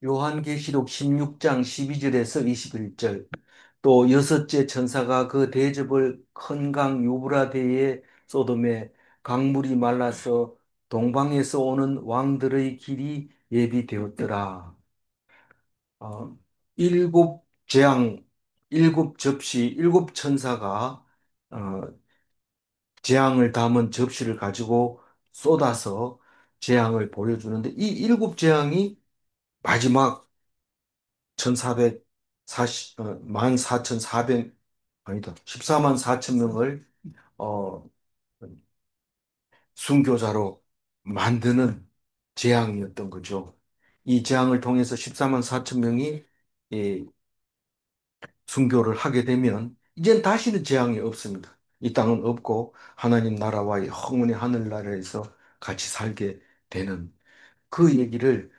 요한계시록 16장 12절에서 21절, 또 여섯째 천사가 그 대접을 큰 강 유브라데에 쏟음에 강물이 말라서 동방에서 오는 왕들의 길이 예비되었더라. 어, 일곱 재앙, 일곱 접시, 일곱 천사가 어, 재앙을 담은 접시를 가지고 쏟아서 재앙을 보여주는데 이 일곱 재앙이 마지막 1440, 14,400, 아니다, 14만 4천 명을 어, 순교자로 만드는 재앙이었던 거죠. 이 재앙을 통해서 14만 4천 명이 순교를 하게 되면 이젠 다시는 재앙이 없습니다. 이 땅은 없고 하나님 나라와 영원히 하늘나라에서 같이 살게 되는 그 얘기를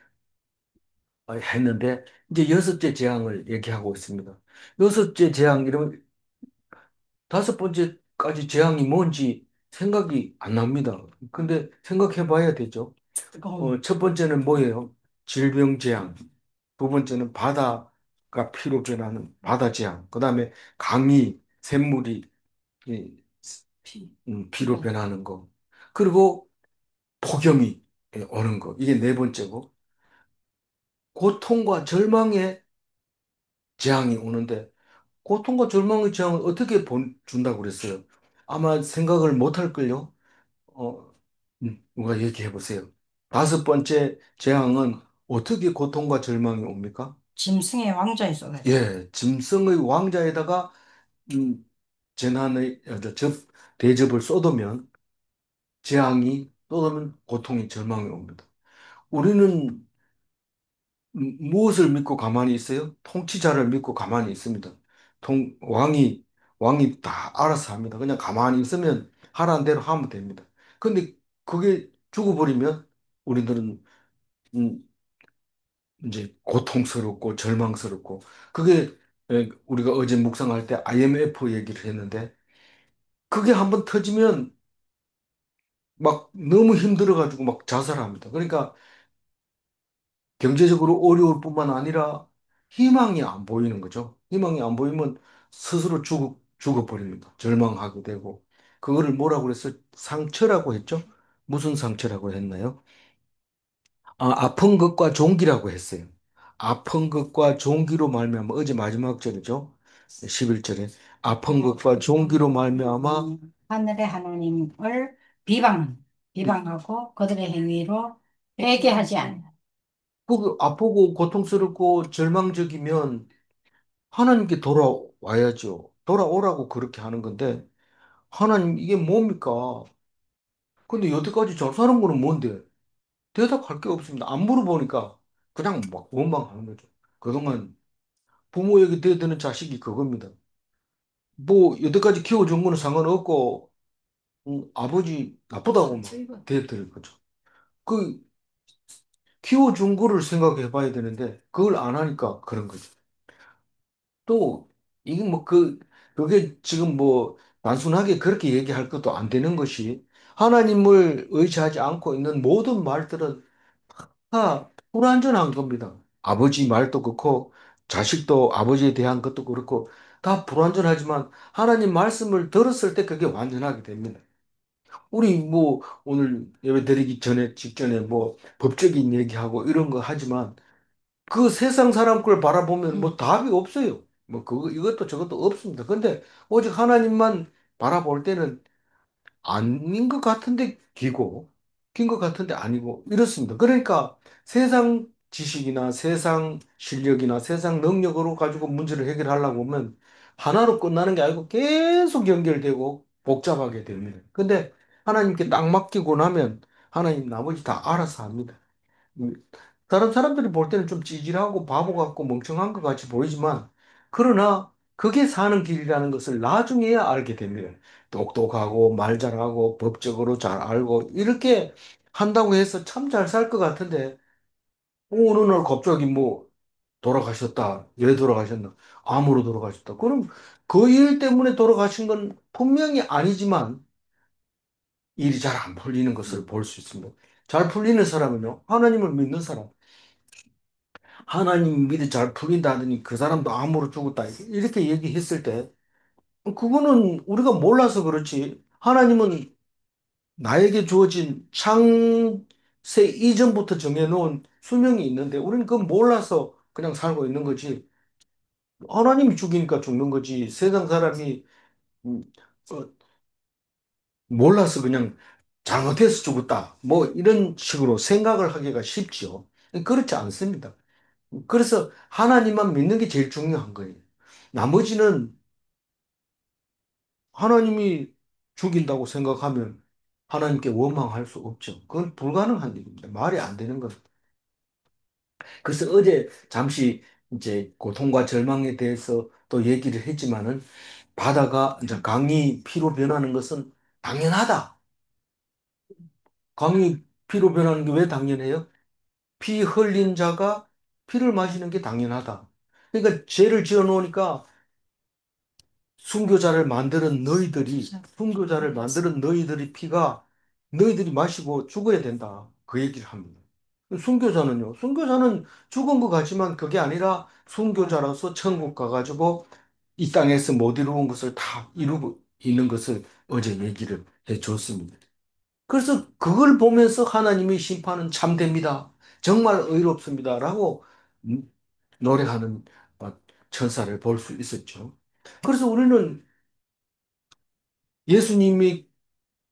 했는데 이제 여섯째 재앙을 얘기하고 있습니다. 여섯째 재앙 이러면 다섯 번째까지 재앙이 뭔지 생각이 안 납니다. 근데 생각해 봐야 되죠. 첫 번째는 뭐예요? 질병 재앙. 두 번째는 바다가 피로 변하는 바다 재앙. 그 다음에 강이, 샘물이 이, 피로 변하는 거. 그리고 폭염이 오는 거. 이게 네 번째고. 고통과 절망의 재앙이 오는데, 고통과 절망의 재앙을 어떻게 준다고 그랬어요? 아마 생각을 못 할걸요? 어, 누가 얘기해 보세요. 다섯 번째 재앙은 어떻게 고통과 절망이 옵니까? 짐승의 왕좌에 쏟아져. 예, 짐승의 왕자에다가 음, 재난의 대접을 쏟으면 재앙이 쏟으면 고통이 절망이 옵니다. 우리는 무엇을 믿고 가만히 있어요? 통치자를 믿고 가만히 있습니다. 왕이 다 알아서 합니다. 그냥 가만히 있으면 하라는 대로 하면 됩니다. 근데 그게 죽어버리면 우리들은 음, 이제 고통스럽고 절망스럽고 그게 우리가 어제 묵상할 때 IMF 얘기를 했는데 그게 한번 터지면 막 너무 힘들어가지고 막 자살합니다. 그러니까 경제적으로 어려울 뿐만 아니라 희망이 안 보이는 거죠. 희망이 안 보이면 스스로 죽어버립니다. 절망하게 되고. 그거를 뭐라고 그랬어요? 상처라고 했죠? 무슨 상처라고 했나요? 아픈 것과 종기라고 했어요. 아픈 것과 종기로 말미암아 어제 마지막 절이죠. 11절에 아픈 것과 종기로 말미암아 하늘의 하나님을 비방하고 그들의 행위로 회개 하지 않는. 그 아프고 고통스럽고 절망적이면 하나님께 돌아와야죠. 돌아오라고 그렇게 하는 건데 하나님 이게 뭡니까? 근데 여태까지 잘 사는 거는 뭔데? 대답할 게 없습니다. 안 물어보니까 그냥 막 원망하는 거죠. 그동안 부모에게 대드는 자식이 그겁니다. 뭐 여태까지 키워준 거는 상관없고 아버지 나쁘다고 막 대드릴 거죠. 그 키워준 거를 생각해 봐야 되는데 그걸 안 하니까 그런 거죠. 또 이게 뭐 그게 지금 뭐 단순하게 그렇게 얘기할 것도 안 되는 것이 하나님을 의지하지 않고 있는 모든 말들은 다 불완전한 겁니다. 아버지 말도 그렇고 자식도 아버지에 대한 것도 그렇고 다 불완전하지만 하나님 말씀을 들었을 때 그게 완전하게 됩니다. 우리 뭐 오늘 예배 드리기 전에 직전에 뭐 법적인 얘기하고 이런 거 하지만 그 세상 사람 걸 바라보면 뭐 답이 없어요. 뭐 그거 이것도 저것도 없습니다. 근데 오직 하나님만 바라볼 때는 아닌 것 같은데 기고, 긴 것 같은데 아니고, 이렇습니다. 그러니까 세상 지식이나 세상 실력이나 세상 능력으로 가지고 문제를 해결하려고 하면 하나로 끝나는 게 아니고 계속 연결되고 복잡하게 됩니다. 근데 하나님께 딱 맡기고 나면 하나님 나머지 다 알아서 합니다. 음, 다른 사람들이 볼 때는 좀 찌질하고 바보 같고 멍청한 것 같이 보이지만, 그러나 그게 사는 길이라는 것을 나중에야 알게 됩니다. 똑똑하고 말 잘하고 법적으로 잘 알고 이렇게 한다고 해서 참 잘 살 것 같은데, 어느 날 갑자기 뭐 돌아가셨다. 왜 돌아가셨나? 암으로 돌아가셨다. 그럼 그 일 때문에 돌아가신 건 분명히 아니지만 일이 잘 안 풀리는 것을 볼 수 있습니다. 잘 풀리는 사람은요, 하나님을 믿는 사람. 하나님 믿이 잘 풀린다 하더니 그 사람도 암으로 죽었다. 이렇게 얘기했을 때, 그거는 우리가 몰라서 그렇지. 하나님은 나에게 주어진 창세 이전부터 정해놓은 수명이 있는데, 우리는 그건 몰라서 그냥 살고 있는 거지. 하나님이 죽이니까 죽는 거지. 세상 사람이 음, 어, 몰라서 그냥 잘못해서 죽었다. 뭐 이런 식으로 생각을 하기가 쉽지요. 그렇지 않습니다. 그래서 하나님만 믿는 게 제일 중요한 거예요. 나머지는 하나님이 죽인다고 생각하면 하나님께 원망할 수 없죠. 그건 불가능한 일입니다. 말이 안 되는 겁니다. 그래서 어제 잠시 이제 고통과 절망에 대해서 또 얘기를 했지만은 바다가 이제 강이 피로 변하는 것은 당연하다. 강이 피로 변하는 게 왜 당연해요? 피 흘린 자가 피를 마시는 게 당연하다. 그러니까 죄를 지어 놓으니까 순교자를 만드는 너희들이 피가 너희들이 마시고 죽어야 된다. 그 얘기를 합니다. 순교자는요? 순교자는 죽은 것 같지만 그게 아니라 순교자로서 천국 가가지고 이 땅에서 못 이루은 것을 다 이루고 있는 것을 어제 얘기를 해 줬습니다. 그래서 그걸 보면서 하나님의 심판은 참됩니다. 정말 의롭습니다. 라고 노래하는 천사를 볼 수 있었죠. 그래서 우리는 예수님이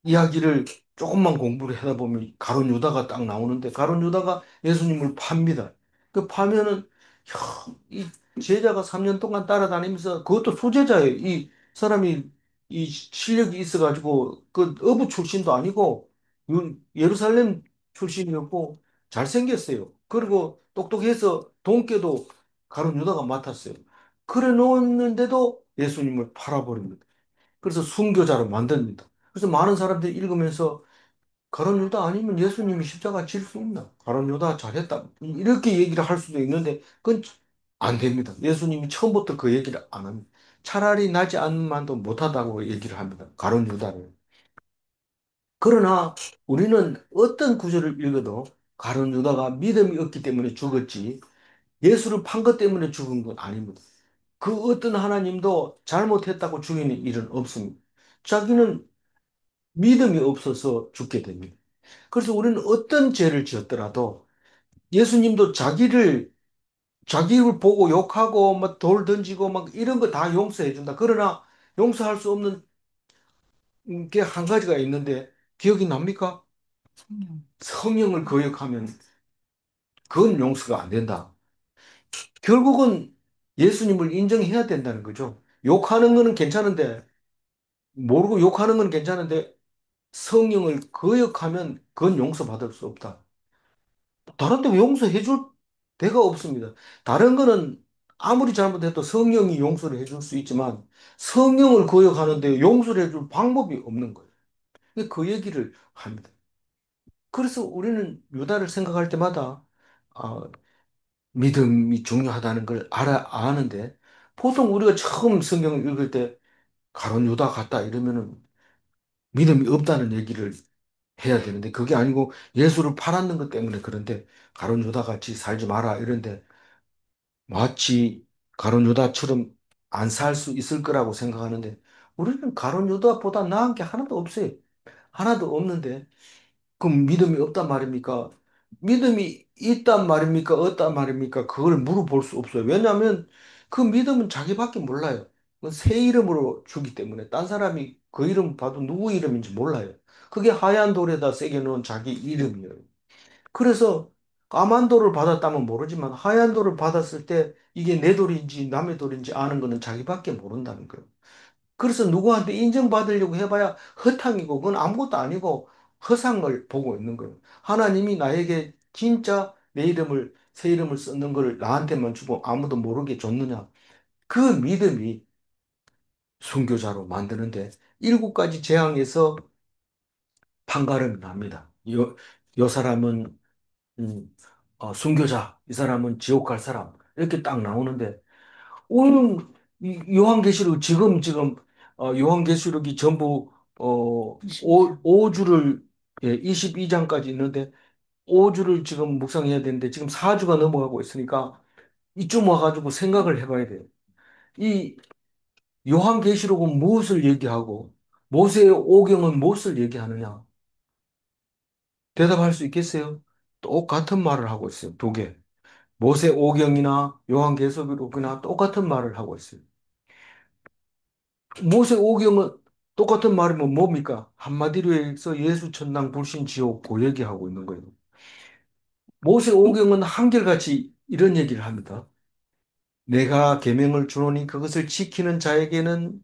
이야기를 조금만 공부를 하다 보면 가룟 유다가 딱 나오는데 가룟 유다가 예수님을 팝니다. 그 파면은 이 제자가 3년 동안 따라다니면서 그것도 수제자예요. 이 사람이 이 실력이 있어가지고 그 어부 출신도 아니고 예루살렘 출신이었고 잘생겼어요. 그리고 똑똑해서 돈깨도 가룟 유다가 맡았어요. 그래 놓았는데도 예수님을 팔아버립니다. 그래서 순교자로 만듭니다. 그래서 많은 사람들이 읽으면서 가룟 유다 아니면 예수님이 십자가 질 수 있나? 가룟 유다 잘했다. 이렇게 얘기를 할 수도 있는데 그건 안 됩니다. 예수님이 처음부터 그 얘기를 안 합니다. 차라리 나지 않만도 못하다고 얘기를 합니다. 가룟 유다를. 그러나 우리는 어떤 구절을 읽어도 가룟 유다가 믿음이 없기 때문에 죽었지 예수를 판 것 때문에 죽은 건 아닙니다. 그 어떤 하나님도 잘못했다고 죽이는 일은 없습니다. 자기는 믿음이 없어서 죽게 됩니다. 그래서 우리는 어떤 죄를 지었더라도 예수님도 자기를 보고 욕하고 막 돌 던지고 막 이런 거 다 용서해 준다. 그러나 용서할 수 없는 게 한 가지가 있는데 기억이 납니까? 성령. 성령을 거역하면 그건 용서가 안 된다. 결국은 예수님을 인정해야 된다는 거죠. 욕하는 거는 괜찮은데 모르고 욕하는 건 괜찮은데 성령을 거역하면 그건 용서받을 수 없다. 다른데 왜 용서해 줄 데가 없습니다. 다른 거는 아무리 잘못해도 성령이 용서를 해줄 수 있지만 성령을 거역하는데 용서를 해줄 방법이 없는 거예요. 그 얘기를 합니다. 그래서 우리는 유다를 생각할 때마다 아, 믿음이 중요하다는 걸 아는데 보통 우리가 처음 성경을 읽을 때 가론 유다 같다 이러면은 믿음이 없다는 얘기를 해야 되는데 그게 아니고 예수를 팔았는 것 때문에 그런데 가론 유다 같이 살지 마라 이런데 마치 가룟 유다처럼 안 살 수 있을 거라고 생각하는데 우리는 가룟 유다보다 나은 게 하나도 없어요. 하나도 없는데 그 믿음이 없단 말입니까? 믿음이 있단 말입니까? 없단 말입니까? 그걸 물어볼 수 없어요. 왜냐하면 그 믿음은 자기밖에 몰라요. 그새 이름으로 주기 때문에 딴 사람이 그 이름 봐도 누구 이름인지 몰라요. 그게 하얀 돌에다 새겨놓은 자기 이름이에요. 그래서 까만 돌을 받았다면 모르지만 하얀 돌을 받았을 때 이게 내 돌인지 남의 돌인지 아는 거는 자기밖에 모른다는 거예요. 그래서 누구한테 인정받으려고 해봐야 허탕이고 그건 아무것도 아니고 허상을 보고 있는 거예요. 하나님이 나에게 진짜 내 이름을 새 이름을 썼는 걸 나한테만 주고 아무도 모르게 줬느냐? 그 믿음이 순교자로 만드는데 일곱 가지 재앙에서 판가름이 납니다. 요 사람은 음, 순교자, 이 사람은 지옥 갈 사람 이렇게 딱 나오는데 오늘 이 요한계시록 지금 요한계시록이 전부 오주를 22장까지 있는데 5주를 지금 묵상해야 되는데 지금 4주가 넘어가고 있으니까 이쯤 와가지고 생각을 해봐야 돼요. 이 요한계시록은 무엇을 얘기하고 모세의 오경은 무엇을 얘기하느냐? 대답할 수 있겠어요? 똑같은 말을 하고 있어요. 두 개. 모세 오경이나 요한계시록이나 똑같은 말을 하고 있어요. 모세 오경은 똑같은 말이면 뭡니까? 한마디로 해서 예수 천당 불신 지옥 그 얘기하고 있는 거예요. 모세 오경은 한결같이 이런 얘기를 합니다. 내가 계명을 주노니 그것을 지키는 자에게는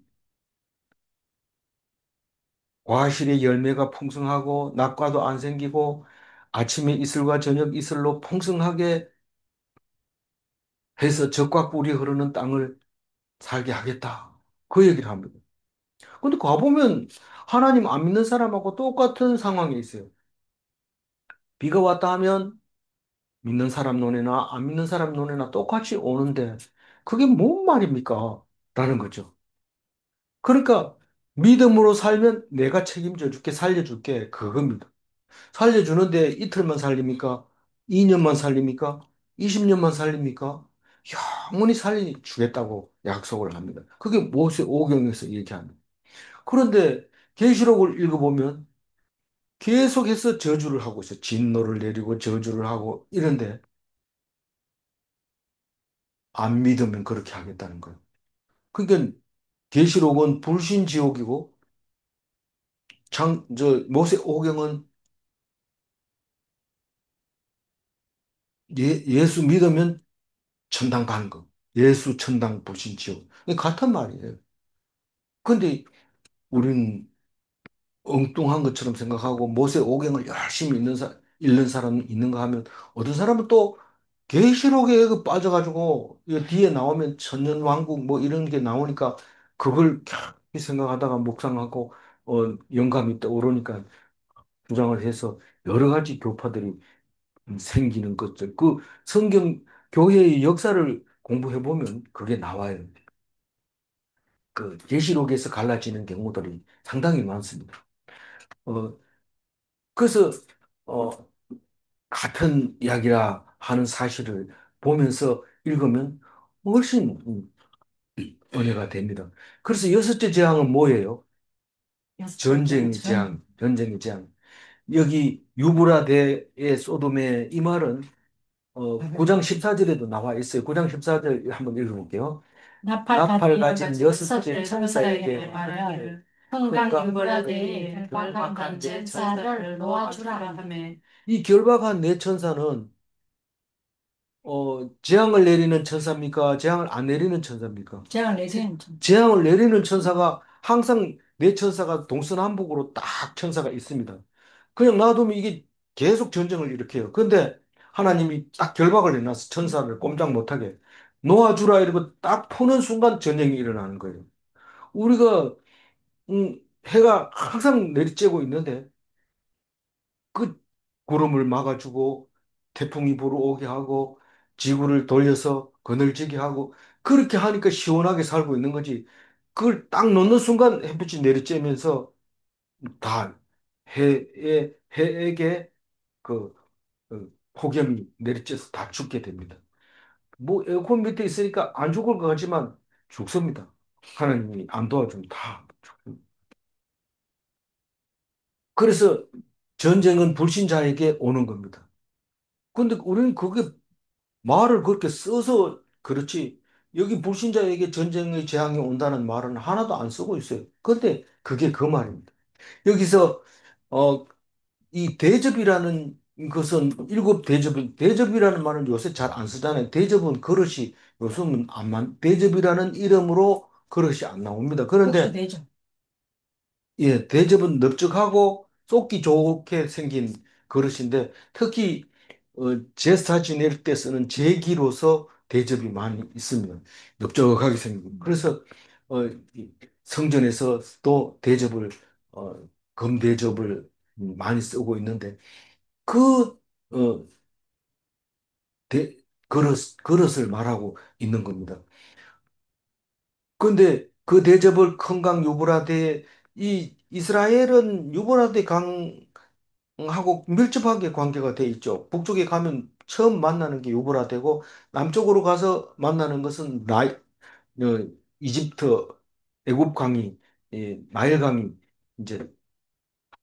과실의 열매가 풍성하고 낙과도 안 생기고 아침에 이슬과 저녁 이슬로 풍성하게 해서 적과 꿀이 흐르는 땅을 살게 하겠다. 그 얘기를 합니다. 근데 가보면 하나님 안 믿는 사람하고 똑같은 상황에 있어요. 비가 왔다 하면 믿는 사람 눈에나 안 믿는 사람 눈에나 똑같이 오는데 그게 뭔 말입니까? 라는 거죠. 그러니까 믿음으로 살면 내가 책임져 줄게, 살려줄게. 그겁니다. 살려주는데 이틀만 살립니까? 2년만 살립니까? 20년만 살립니까? 영원히 살려주겠다고 약속을 합니다. 그게 모세 오경에서 얘기합니다. 그런데 계시록을 읽어보면 계속해서 저주를 하고 있어요. 진노를 내리고 저주를 하고 이런데 안 믿으면 그렇게 하겠다는 거예요. 그러니까 계시록은 불신지옥이고 모세 오경은 예수 믿으면 천당 가는 거. 예수 천당 불신지옥. 이게 같은 말이에요. 근데 우리는 엉뚱한 것처럼 생각하고 모세 오경을 열심히 읽는 사람이 있는가 하면 어떤 사람은 또 계시록에 그 빠져가지고 이 뒤에 나오면 천년왕국 뭐 이런 게 나오니까 그걸 깊이 생각하다가 묵상하고 영감이 떠오르니까 주장을 해서 여러 가지 교파들이 생기는 것들 그 성경 교회의 역사를 공부해 보면 그게 나와요. 그 계시록에서 갈라지는 경우들이 상당히 많습니다. 어, 그래서 어, 같은 이야기라 하는 사실을 보면서 읽으면 훨씬 은혜가 됩니다. 그래서 여섯째 재앙은 뭐예요? 여섯 번째는 전쟁의 재앙, 전쟁의 재앙. 여기 유브라데의 소돔의 이 말은 9장 14절에도 나와 있어요. 9장 14절 한번 읽어볼게요. 나팔 나팔 가진 가진 여섯째 천사에게 천사에게 말하여 그러니까 평강 유월절에 결박한 제 천사를 놓아주라 하며 이 결박한 네 천사는 재앙을 내리는 천사입니까? 재앙을 안 내리는 천사입니까? 재앙을 내리는 재앙을 내리는 천사가 항상 네 천사가 동서남북으로 딱 천사가 있습니다. 그냥 놔두면 이게 계속 전쟁을 일으켜요. 근데 하나님이 딱 결박을 해놔서 천사를 꼼짝 못하게 놓아주라 이러고 딱 푸는 순간 전쟁이 일어나는 거예요. 우리가 해가 항상 내리쬐고 있는데 그 구름을 막아주고 태풍이 불어오게 하고 지구를 돌려서 그늘지게 하고 그렇게 하니까 시원하게 살고 있는 거지. 그걸 딱 놓는 순간 햇빛이 내리쬐면서 다 해에게 그, 폭염이 내리쬐서 다 죽게 됩니다. 뭐 에어컨 밑에 있으니까 안 죽을 것 같지만 죽습니다. 하나님이 안 도와주면 다 죽습니다. 그래서 전쟁은 불신자에게 오는 겁니다. 근데 우리는 그게 말을 그렇게 써서 그렇지. 여기 불신자에게 전쟁의 재앙이 온다는 말은 하나도 안 쓰고 있어요. 근데 그게 그 말입니다. 여기서 어, 이 대접이라는 것은 일곱 대접이라는 말은 요새 잘 안 쓰잖아요. 대접은 그릇이 요즘은 대접이라는 이름으로 그릇이 안 나옵니다. 국수 그런데 내죠. 예, 대접은 넓적하고 쏟기 좋게 생긴 그릇인데 특히 제사 지낼 때 쓰는 제기로서 대접이 많이 있습니다. 넓적하게 생긴. 그래서 이 성전에서 또 대접을 어, 금대접을 많이 쓰고 있는데 그 어, 대, 그릇을 말하고 있는 겁니다. 그런데 그 대접을 큰 강 유브라데 이 이스라엘은 유브라데 강 하고 밀접하게 관계가 돼 있죠. 북쪽에 가면 처음 만나는 게 유브라데고 남쪽으로 가서 만나는 것은 이집트 애굽 강이 나일 강이 이제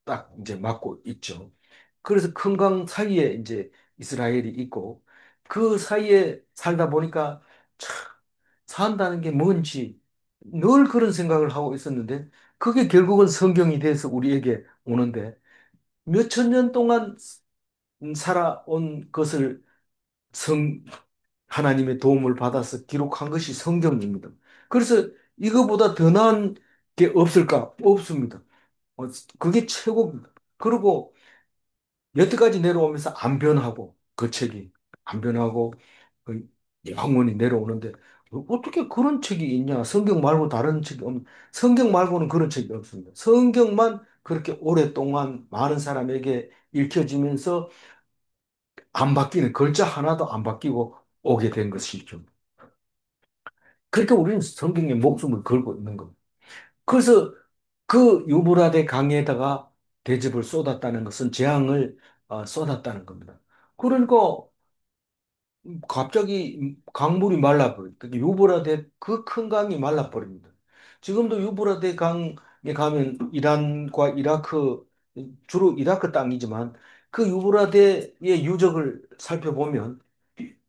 딱 이제 막고 있죠. 그래서 큰 강 사이에 이제 이스라엘이 있고 그 사이에 살다 보니까 참 산다는 게 뭔지 늘 그런 생각을 하고 있었는데 그게 결국은 성경이 돼서 우리에게 오는데 몇천 년 동안 살아온 것을 성, 하나님의 도움을 받아서 기록한 것이 성경입니다. 그래서 이거보다 더 나은 게 없을까? 없습니다. 어, 그게 최고입니다. 그리고 여태까지 내려오면서 안 변하고 그 책이 안 변하고 그 영원히 내려오는데 어떻게 그런 책이 있냐? 성경 말고 다른 책이 성경 말고는 그런 책이 없습니다. 성경만 그렇게 오랫동안 많은 사람에게 읽혀지면서 안 바뀌는 글자 하나도 안 바뀌고 오게 된 것이죠. 그러니까 우리는 성경에 목숨을 걸고 있는 겁니다. 그래서 그 유브라데 강에다가 대접을 쏟았다는 것은 재앙을 쏟았다는 겁니다. 그러니까 갑자기 강물이 말라버려요. 특히 유브라데 그 큰 강이 말라버립니다. 지금도 유브라데 강에 가면 이란과 이라크, 주로 이라크 땅이지만 그 유브라데의 유적을 살펴보면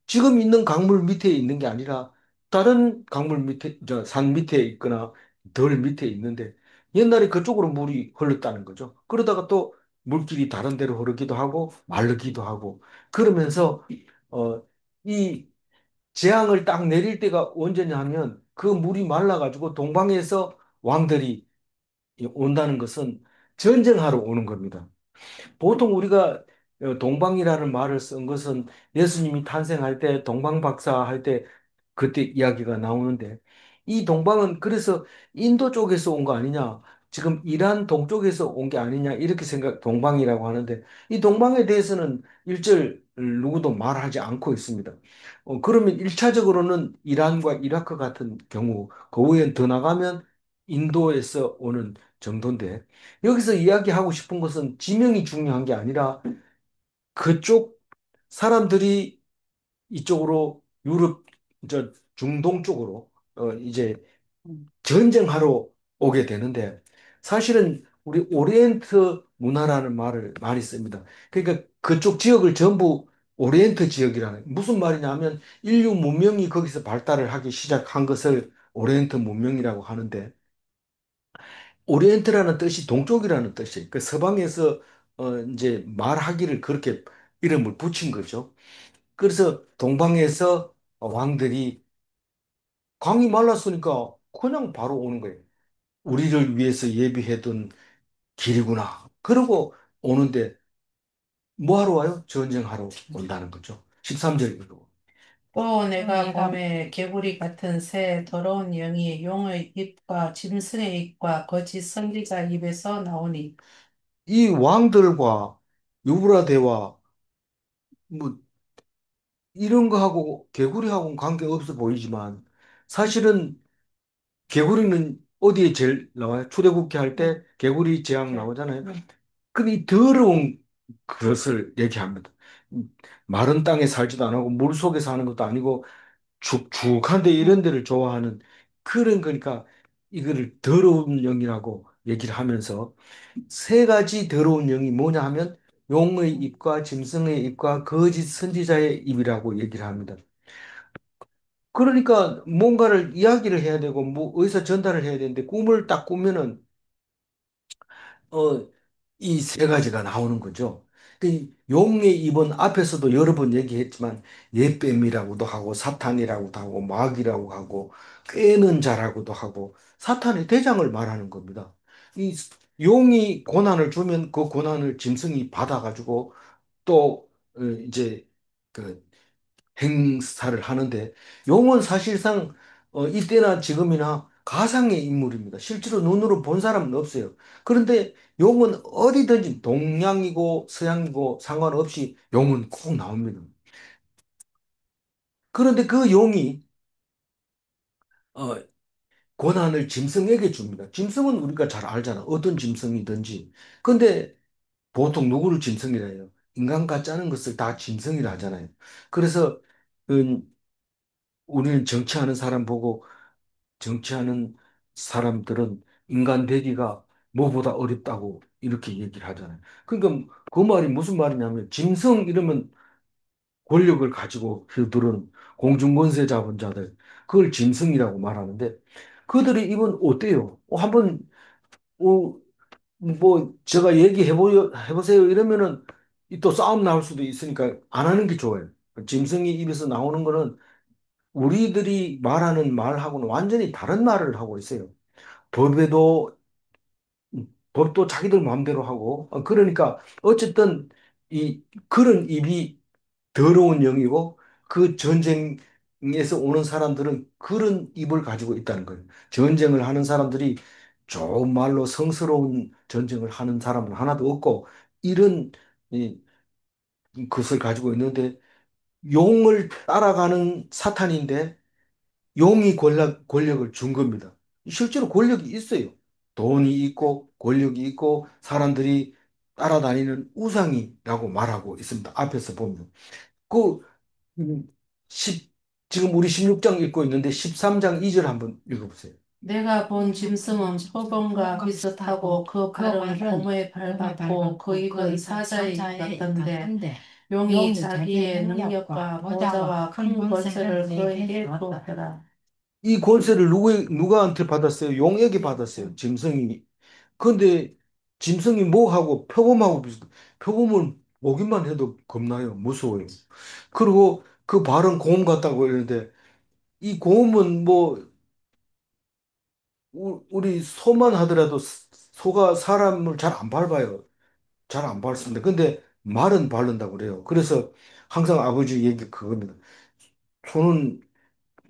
지금 있는 강물 밑에 있는 게 아니라 다른 강물 밑에, 산 밑에 있거나 덜 밑에 있는데 옛날에 그쪽으로 물이 흘렀다는 거죠. 그러다가 또 물길이 다른 데로 흐르기도 하고 마르기도 하고 그러면서 어, 이 재앙을 딱 내릴 때가 언제냐 하면 그 물이 말라가지고 동방에서 왕들이 온다는 것은 전쟁하러 오는 겁니다. 보통 우리가 동방이라는 말을 쓴 것은 예수님이 탄생할 때 동방박사 할 때 그때 이야기가 나오는데 이 동방은 그래서 인도 쪽에서 온 거 아니냐 지금 이란 동쪽에서 온 게 아니냐 이렇게 생각 동방이라고 하는데 이 동방에 대해서는 일절 누구도 말하지 않고 있습니다. 그러면 일차적으로는 이란과 이라크 같은 경우 그 후에 더 나가면 인도에서 오는 정도인데 여기서 이야기하고 싶은 것은 지명이 중요한 게 아니라 그쪽 사람들이 이쪽으로 유럽, 중동 쪽으로 이제 전쟁하러 오게 되는데 사실은 우리 오리엔트 문화라는 말을 많이 씁니다. 그러니까 그쪽 지역을 전부 오리엔트 지역이라는 무슨 말이냐면 인류 문명이 거기서 발달을 하기 시작한 것을 오리엔트 문명이라고 하는데 오리엔트라는 뜻이 동쪽이라는 뜻이에요. 그 서방에서 이제 말하기를 그렇게 이름을 붙인 거죠. 그래서 동방에서 왕들이 강이 말랐으니까 그냥 바로 오는 거예요. 우리를 위해서 예비해둔 길이구나. 그러고 오는데 뭐하러 와요? 전쟁하러 온다는 거죠. 13절 읽어. 또 내가 밤에 개구리 같은 새 더러운 영이 용의 입과 짐승의 입과 거짓 선지자 입에서 나오니 이 왕들과 유브라데와 뭐 이런 거하고 개구리하고는 관계없어 보이지만 사실은 개구리는 어디에 제일 나와요? 출애굽기 할 때 개구리 재앙 나오잖아요. 그럼 이 더러운 그것을 얘기합니다. 마른 땅에 살지도 않고 물 속에 사는 것도 아니고 축축한데 이런 데를 좋아하는 그런 거니까 이거를 더러운 영이라고 얘기를 하면서 세 가지 더러운 영이 뭐냐 하면 용의 입과 짐승의 입과 거짓 선지자의 입이라고 얘기를 합니다. 그러니까 뭔가를 이야기를 해야 되고 뭐 어디서 전달을 해야 되는데 꿈을 딱 꾸면은 어, 이 세 가지가 나오는 거죠. 그 용의 입은 앞에서도 여러 번 얘기했지만 옛뱀이라고도 하고 사탄이라고도 하고 마귀라고 하고 꿰는 자라고도 하고 사탄의 대장을 말하는 겁니다. 이 용이 고난을 주면 그 고난을 짐승이 받아가지고 또 이제 그 행사를 하는데 용은 사실상 이때나 지금이나 가상의 인물입니다. 실제로 눈으로 본 사람은 없어요. 그런데 용은 어디든지 동양이고 서양이고 상관없이 용은 꼭 나옵니다. 그런데 그 용이 어, 고난을 짐승에게 줍니다. 짐승은 우리가 잘 알잖아. 어떤 짐승이든지. 근데 보통 누구를 짐승이라 해요? 인간과 짜는 것을 다 짐승이라 하잖아요. 그래서 음, 우리는 정치하는 사람 보고 정치하는 사람들은 인간 되기가 뭐보다 어렵다고 이렇게 얘기를 하잖아요. 그러니까 그 말이 무슨 말이냐면 짐승 이러면 권력을 가지고 그들은 공중권세 잡은 자들 그걸 짐승이라고 말하는데 그들의 입은 어때요? 한번 어, 뭐 제가 해보세요 이러면은 또 싸움 나올 수도 있으니까 안 하는 게 좋아요. 짐승이 입에서 나오는 거는 우리들이 말하는 말하고는 완전히 다른 말을 하고 있어요. 법에도 법도 자기들 마음대로 하고 그러니까 어쨌든 이 그런 입이 더러운 영이고 그 전쟁에서 오는 사람들은 그런 입을 가지고 있다는 거예요. 전쟁을 하는 사람들이 좋은 말로 성스러운 전쟁을 하는 사람은 하나도 없고 이런 이, 것을 가지고 있는데 용을 따라가는 사탄인데 용이 권력을 준 겁니다. 실제로 권력이 있어요. 돈이 있고 권력이 있고 사람들이 따라다니는 우상이라고 말하고 있습니다. 앞에서 보면. 그, 음, 10, 지금 우리 16장 읽고 있는데 13장 2절 한번 읽어보세요. 내가 본 짐승은 표범과 비슷하고 그 발은 고무에 밟았고 그 입은 사자의 입 같던데 용이 자기의 능력과 보좌와 큰 권세를 그에게 주었더라. 이 권세를 누구한테 받았어요? 용에게 받았어요. 짐승이. 그런데 짐승이 뭐하고 표범하고 비슷, 표범은 보기만 해도 겁나요. 무서워요. 그리고 그 발은 고음 같다고 그러는데 이 고음은 뭐 우리 소만 하더라도 소가 사람을 잘 안 밟아요. 잘 안 밟습니다. 근데 말은 밟는다고 그래요. 그래서 항상 아버지 얘기 그겁니다. 소는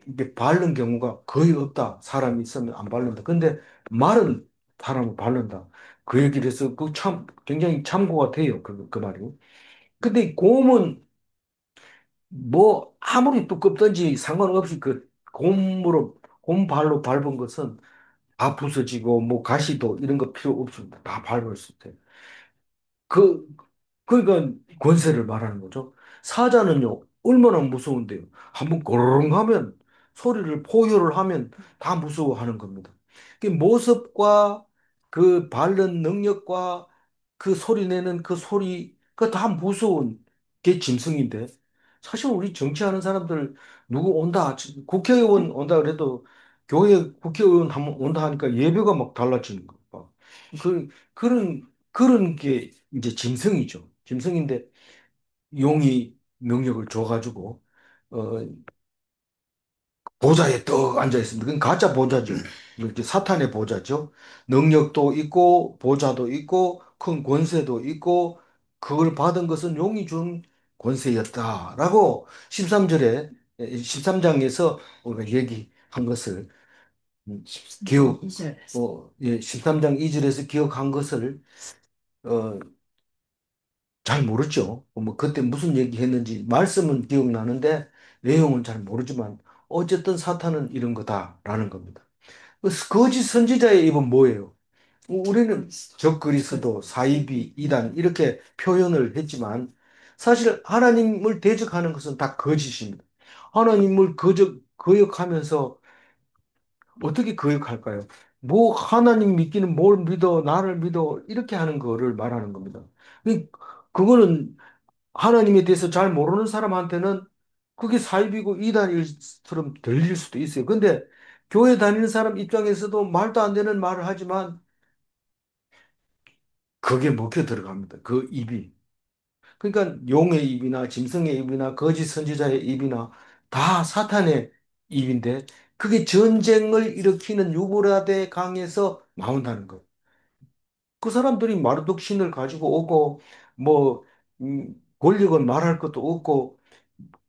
이게 밟는 경우가 거의 없다. 사람이 있으면 안 밟는다. 근데 말은 사람을 밟는다. 그 얘기를 해서 그 참 굉장히 참고가 돼요. 그 말이. 근데 곰은 뭐 아무리 두껍든지 상관없이 그 곰발로 밟은 것은 다 부서지고 뭐 가시도 이런 거 필요 없습니다. 다 밟을 수 있어요. 그 그러니까 권세를 말하는 거죠. 사자는요, 얼마나 무서운데요. 한번 고르릉 하면, 소리를 포효를 하면 다 무서워하는 겁니다. 그 모습과 그 바른 능력과 그 소리 내는 그 소리, 그 다 무서운 게 짐승인데, 사실 우리 정치하는 사람들 누구 온다, 국회의원 온다 그래도 교회 국회의원 한번 온다 하니까 예배가 막 달라지는 거. 그런 게 이제 짐승이죠. 짐승인데 용이 명령을 줘가지고 어, 보좌에 떡 앉아 있습니다. 그건 가짜 보좌죠. 이렇게 사탄의 보좌죠. 능력도 있고 보좌도 있고 큰 권세도 있고 그걸 받은 것은 용이 준 권세였다라고 13절에 13장에서 우리가 얘기한 것을 기억 13장 2절에서 기억한 것을 어, 잘 모르죠. 뭐 그때 무슨 얘기 했는지 말씀은 기억나는데 내용은 잘 모르지만 어쨌든 사탄은 이런 거다라는 겁니다. 그 거짓 선지자의 입은 뭐예요? 우리는 적그리스도, 사이비, 이단 이렇게 표현을 했지만 사실 하나님을 대적하는 것은 다 거짓입니다. 하나님을 거역하면서 어떻게 거역할까요? 뭐 하나님 믿기는 뭘 믿어, 나를 믿어 이렇게 하는 거를 말하는 겁니다. 그거는 하나님에 대해서 잘 모르는 사람한테는 그게 사입이고 이단일처럼 들릴 수도 있어요. 근데 교회 다니는 사람 입장에서도 말도 안 되는 말을 하지만 그게 먹혀 들어갑니다. 그 입이. 그러니까 용의 입이나 짐승의 입이나 거짓 선지자의 입이나 다 사탄의 입인데 그게 전쟁을 일으키는 유브라데 강에서 나온다는 거. 그 사람들이 마르독 신을 가지고 오고 뭐 권력은 말할 것도 없고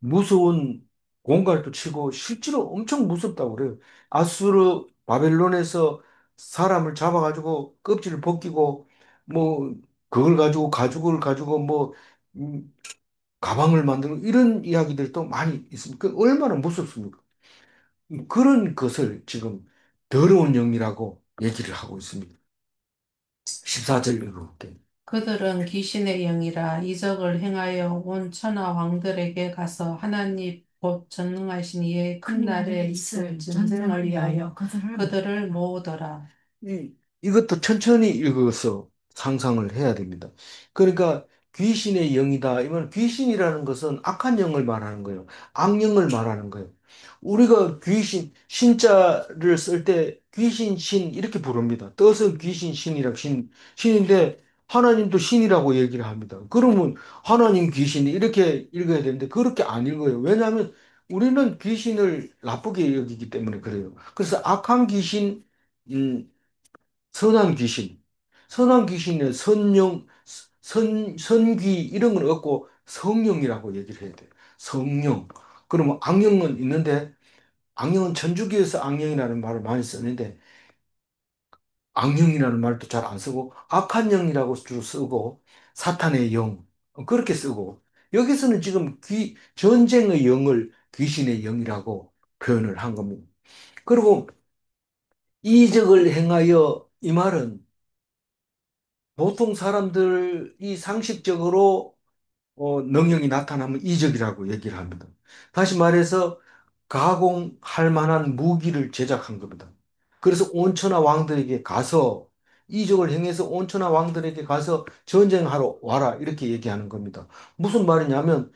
무서운 공갈도 치고 실제로 엄청 무섭다고 그래요. 아수르 바벨론에서 사람을 잡아가지고 껍질을 벗기고 뭐 그걸 가지고 가죽을 가지고 뭐 음, 가방을 만드는 이런 이야기들도 많이 있습니다. 그 얼마나 무섭습니까? 그런 것을 지금 더러운 영이라고 얘기를 하고 있습니다. 14절 읽어볼게요. 그들은 귀신의 영이라 이적을 행하여 온 천하 왕들에게 가서 하나님 곧 전능하신 이의 큰 날에 있을 전쟁을 위하여 그들을 모으더라. 이것도 천천히 읽어서 상상을 해야 됩니다. 그러니까 귀신의 영이다. 이건 귀신이라는 것은 악한 영을 말하는 거예요. 악령을 말하는 거예요. 우리가 귀신, 신자를 쓸 때 귀신, 신 이렇게 부릅니다. 떠서 귀신, 신이라고 신인데 하나님도 신이라고 얘기를 합니다. 그러면 하나님 귀신 이렇게 읽어야 되는데 그렇게 안 읽어요. 왜냐하면 우리는 귀신을 나쁘게 여기기 때문에 그래요. 그래서 악한 귀신, 음, 선한 귀신, 선한 귀신은 선령, 선귀 이런 건 없고 성령이라고 얘기를 해야 돼요. 성령. 그러면 악령은 있는데 악령은 천주교에서 악령이라는 말을 많이 쓰는데 악령이라는 말도 잘 안 쓰고 악한 영이라고 주로 쓰고 사탄의 영 그렇게 쓰고 여기서는 지금 전쟁의 영을 귀신의 영이라고 표현을 한 겁니다. 그리고 이적을 행하여 이 말은 보통 사람들이 상식적으로 능력이 나타나면 이적이라고 얘기를 합니다. 다시 말해서 가공할 만한 무기를 제작한 겁니다. 그래서 온천하 왕들에게 가서 이적을 행해서 온천하 왕들에게 가서 전쟁하러 와라 이렇게 얘기하는 겁니다. 무슨 말이냐면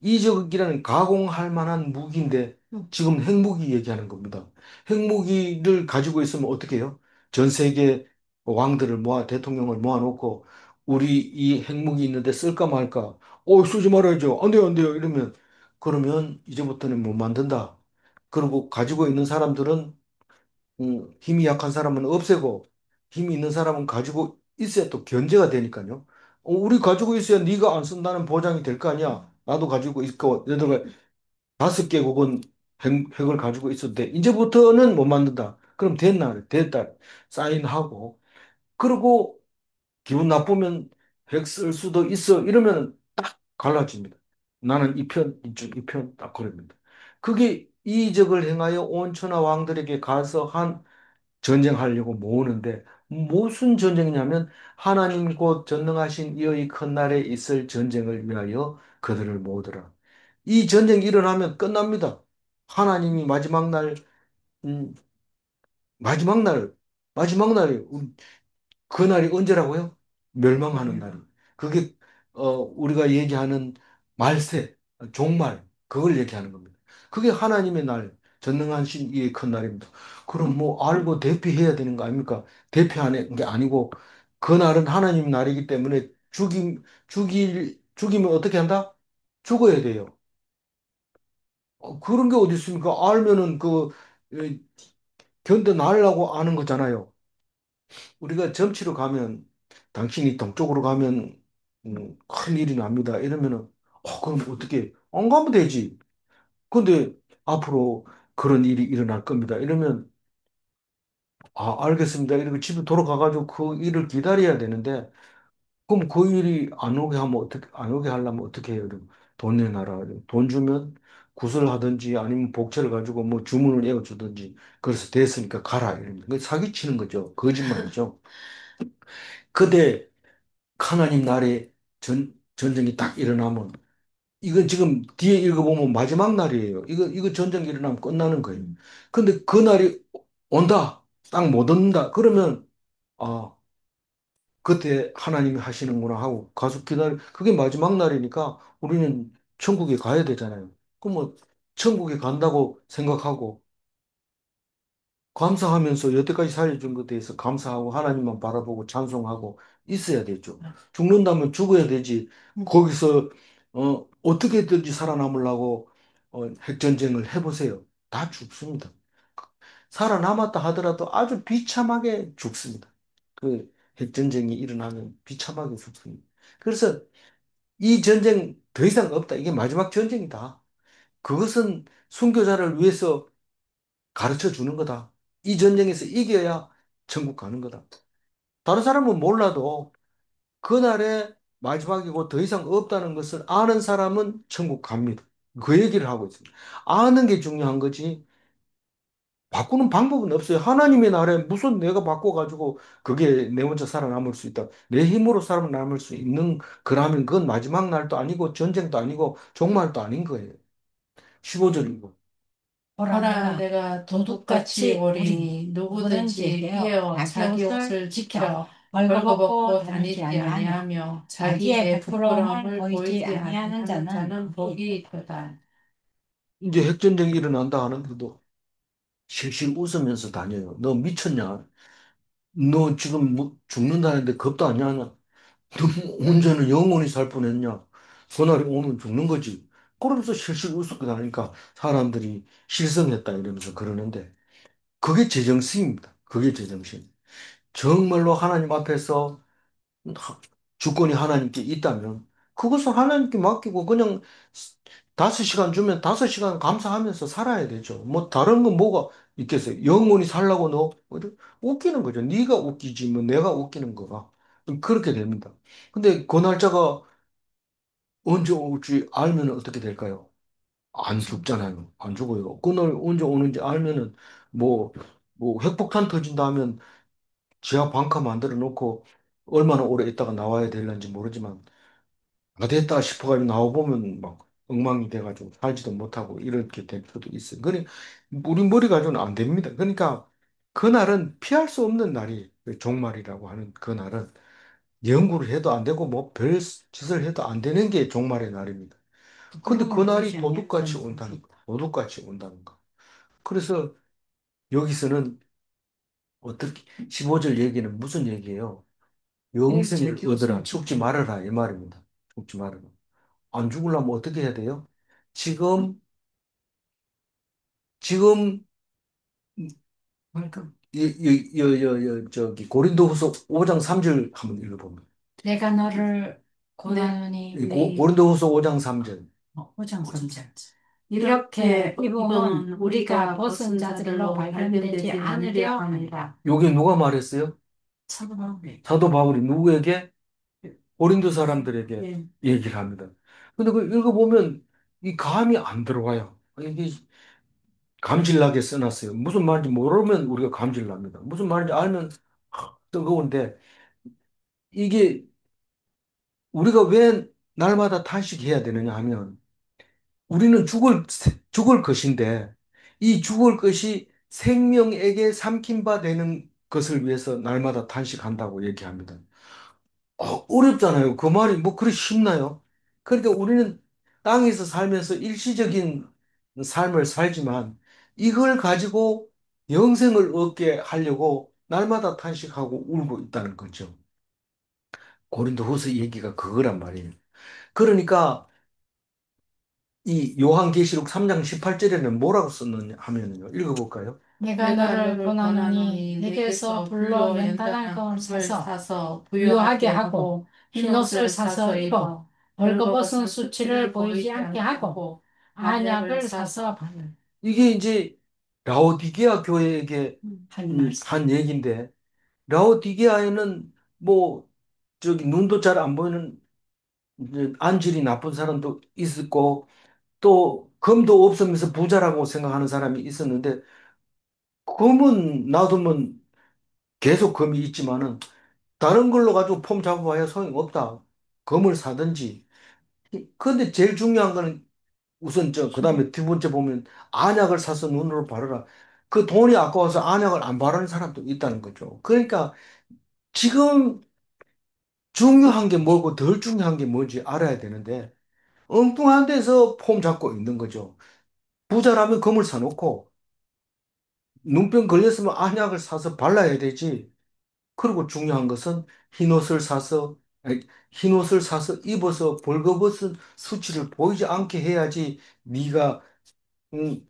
이적이라는 가공할 만한 무기인데 지금 핵무기 얘기하는 겁니다. 핵무기를 가지고 있으면 어떻게 해요? 전 세계 왕들을 대통령을 모아놓고 우리 이 핵무기 있는데 쓸까 말까? 쓰지 말아야죠. 안 돼요, 안 돼요. 이러면 그러면 이제부터는 못 만든다. 그리고 가지고 있는 사람들은 힘이 약한 사람은 없애고 힘이 있는 사람은 가지고 있어야 또 견제가 되니까요. 우리 가지고 있어야 네가 안 쓴다는 보장이 될 거 아니야. 나도 가지고 있고 너희들 5개국은 핵을 가지고 있어도 돼. 이제부터는 못 만든다. 그럼 됐다. 사인하고 그리고 기분 나쁘면 핵 쓸 수도 있어. 이러면 딱 갈라집니다. 나는 이 편, 이쪽 이 편, 딱 그럽니다. 그게 이적을 행하여 온 천하 왕들에게 가서 한 전쟁하려고 모으는데 무슨 전쟁이냐면 하나님 곧 전능하신 이의 큰 날에 있을 전쟁을 위하여 그들을 모으더라. 이 전쟁이 일어나면 끝납니다. 하나님이 음, 마지막 날, 마지막 날에 그날이 언제라고요? 멸망하는 날이. 그게 우리가 얘기하는 말세, 종말 그걸 얘기하는 겁니다. 그게 하나님의 날, 전능하신 이의 큰 날입니다. 그럼 뭐 알고 대피해야 되는 거 아닙니까? 대피하는 게 아니고 그날은 하나님 날이기 때문에 죽이면 어떻게 한다? 죽어야 돼요. 그런 게 어디 있습니까? 알면은 견뎌나려고 아는 거잖아요. 우리가 점치러 가면 당신이 동쪽으로 가면 큰 일이 납니다. 이러면은 그럼 어떻게 안 가면 되지. 근데 앞으로 그런 일이 일어날 겁니다. 이러면 알겠습니다. 이렇게 집에 돌아가가지고 그 일을 기다려야 되는데 그럼 그 일이 안 오게 하면 어떻게 안 오게 하려면 어떻게 해요? 그럼 돈 내놔라. 돈 주면 구슬하든지 아니면 복채를 가지고 뭐 주문을 외워주든지 그래서 됐으니까 가라 이럽니다. 그 사기치는 거죠. 거짓말이죠. 근데 하나님 나라에 전쟁이 딱 일어나면, 이건 지금 뒤에 읽어보면 마지막 날이에요. 이거 전쟁이 일어나면 끝나는 거예요. 근데 그 날이 온다. 딱 못 온다. 그러면, 아, 그때 하나님이 하시는구나 하고 가서 그게 마지막 날이니까 우리는 천국에 가야 되잖아요. 그럼 뭐, 천국에 간다고 생각하고, 감사하면서 여태까지 살려준 것에 대해서 감사하고 하나님만 바라보고 찬송하고 있어야 되죠. 죽는다면 죽어야 되지. 거기서 어떻게든지 살아남으려고 핵전쟁을 해보세요. 다 죽습니다. 살아남았다 하더라도 아주 비참하게 죽습니다. 그 핵전쟁이 일어나면 비참하게 죽습니다. 그래서 이 전쟁 더 이상 없다. 이게 마지막 전쟁이다. 그것은 순교자를 위해서 가르쳐 주는 거다. 이 전쟁에서 이겨야 천국 가는 거다. 다른 사람은 몰라도 그날의 마지막이고 더 이상 없다는 것을 아는 사람은 천국 갑니다. 그 얘기를 하고 있습니다. 아는 게 중요한 거지. 바꾸는 방법은 없어요. 하나님의 나라에 무슨 내가 바꿔가지고 그게 내 혼자 살아남을 수 있다. 내 힘으로 살아남을 수 있는 거라면 그건 마지막 날도 아니고 전쟁도 아니고 종말도 아닌 거예요. 15절이고. 보라, 내가 도둑같이 오리니 누구든지 깨어 자기 옷을 지켜 벌거벗고 다니지 아니하며 자기의 부끄러움을 보이지 아니하는 자는 복이 있도다. 이제 핵전쟁이 일어난다 하는데도 실실 웃으면서 다녀요. 너 미쳤냐? 너 지금 뭐 죽는다는데 겁도 안 나냐? 너 언제는 영원히 살 뻔했냐? 그날이 오면 죽는 거지. 그러면서 실실 웃고 다니까 사람들이 실성했다 이러면서 그러는데 그게 제정신입니다. 그게 제정신. 정말로 하나님 앞에서 하- 주권이 하나님께 있다면 그것을 하나님께 맡기고 그냥 5시간 주면 5시간 감사하면서 살아야 되죠. 뭐 다른 건 뭐가 있겠어요? 영원히 살라고 너 웃기는 거죠. 네가 웃기지 뭐 내가 웃기는 거가 그렇게 됩니다. 근데 그 날짜가 언제 올지 알면 어떻게 될까요? 안 죽잖아요. 안 죽어요. 그날 언제 오는지 알면은 뭐 핵폭탄 터진다 하면 지하 방카 만들어 놓고 얼마나 오래 있다가 나와야 될는지 모르지만 아 됐다 싶어가지고 나와보면 막 엉망이 돼가지고 살지도 못하고 이렇게 될 수도 있어요. 그러니 우리 머리 가지고는 안 됩니다. 그러니까 그날은 피할 수 없는 날이 그 종말이라고 하는 그날은 연구를 해도 안 되고 뭐 별 짓을 해도 안 되는 게 종말의 날입니다. 근데 그날이 도둑같이 온다는 거. 도둑같이 온다는 거. 그래서 여기서는 어떻게 15절 얘기는 무슨 얘기예요? 영생을 얻으라. 죽지 말아라. 이 말입니다. 죽지 말아라. 안 죽으려면 어떻게 해야 돼요? 지금, 지금, 저기, 고린도후서 5장 3절 한번 읽어보면. 내가 너를 고난하니 고린도후서 5장 3절. 호정선절. 이렇게 이범은 우리가 벗은 자들로 발견되지 않으려 합니다. 요게 누가 말했어요? 사도 바울이. 사도 바울이 누구에게? 고린도 사람들에게 예. 얘기를 합니다. 근데 그 읽어보면 이 감이 안 들어와요. 이게 감질나게 써놨어요. 무슨 말인지 모르면 우리가 감질납니다. 무슨 말인지 알면 뜨거운데 이게 우리가 왜 날마다 탄식해야 되느냐 하면 우리는 죽을 것인데 이 죽을 것이 생명에게 삼킨 바 되는 것을 위해서 날마다 탄식한다고 얘기합니다. 어렵잖아요. 그 말이 뭐 그리 쉽나요? 그러니까 우리는 땅에서 살면서 일시적인 삶을 살지만 이걸 가지고 영생을 얻게 하려고 날마다 탄식하고 울고 있다는 거죠. 고린도후서 얘기가 그거란 말이에요. 그러니까 이 요한계시록 3장 18절에는 뭐라고 썼느냐 하면요. 읽어볼까요? 내가 너를 고난하니 내게서 불로 연단할 금을 사서 부유하게 하고 흰옷을 사서 입어 벌거벗은 수치를 보이지 않게 하고 안약을 사서 바르. 이게 이제 라오디게아 교회에게 한 말씀. 한 얘기인데 라오디게아에는 뭐 저기 눈도 잘 안 보이는 이제 안질이 나쁜 사람도 있었고 또 금도 없으면서 부자라고 생각하는 사람이 있었는데 금은 놔두면 계속 금이 있지만은 다른 걸로 가지고 폼 잡아봐야 소용없다. 금을 사든지. 근데 제일 중요한 거는 우선 그다음에 두 번째 보면 안약을 사서 눈으로 바르라. 그 돈이 아까워서 안약을 안 바르는 사람도 있다는 거죠. 그러니까 지금 중요한 게 뭐고 덜 중요한 게 뭔지 알아야 되는데 엉뚱한 데서 폼 잡고 있는 거죠. 부자라면 금을 사놓고 눈병 걸렸으면 안약을 사서 발라야 되지. 그리고 중요한 것은 아니, 흰 옷을 사서 입어서 벌거벗은 수치를 보이지 않게 해야지 네가 음,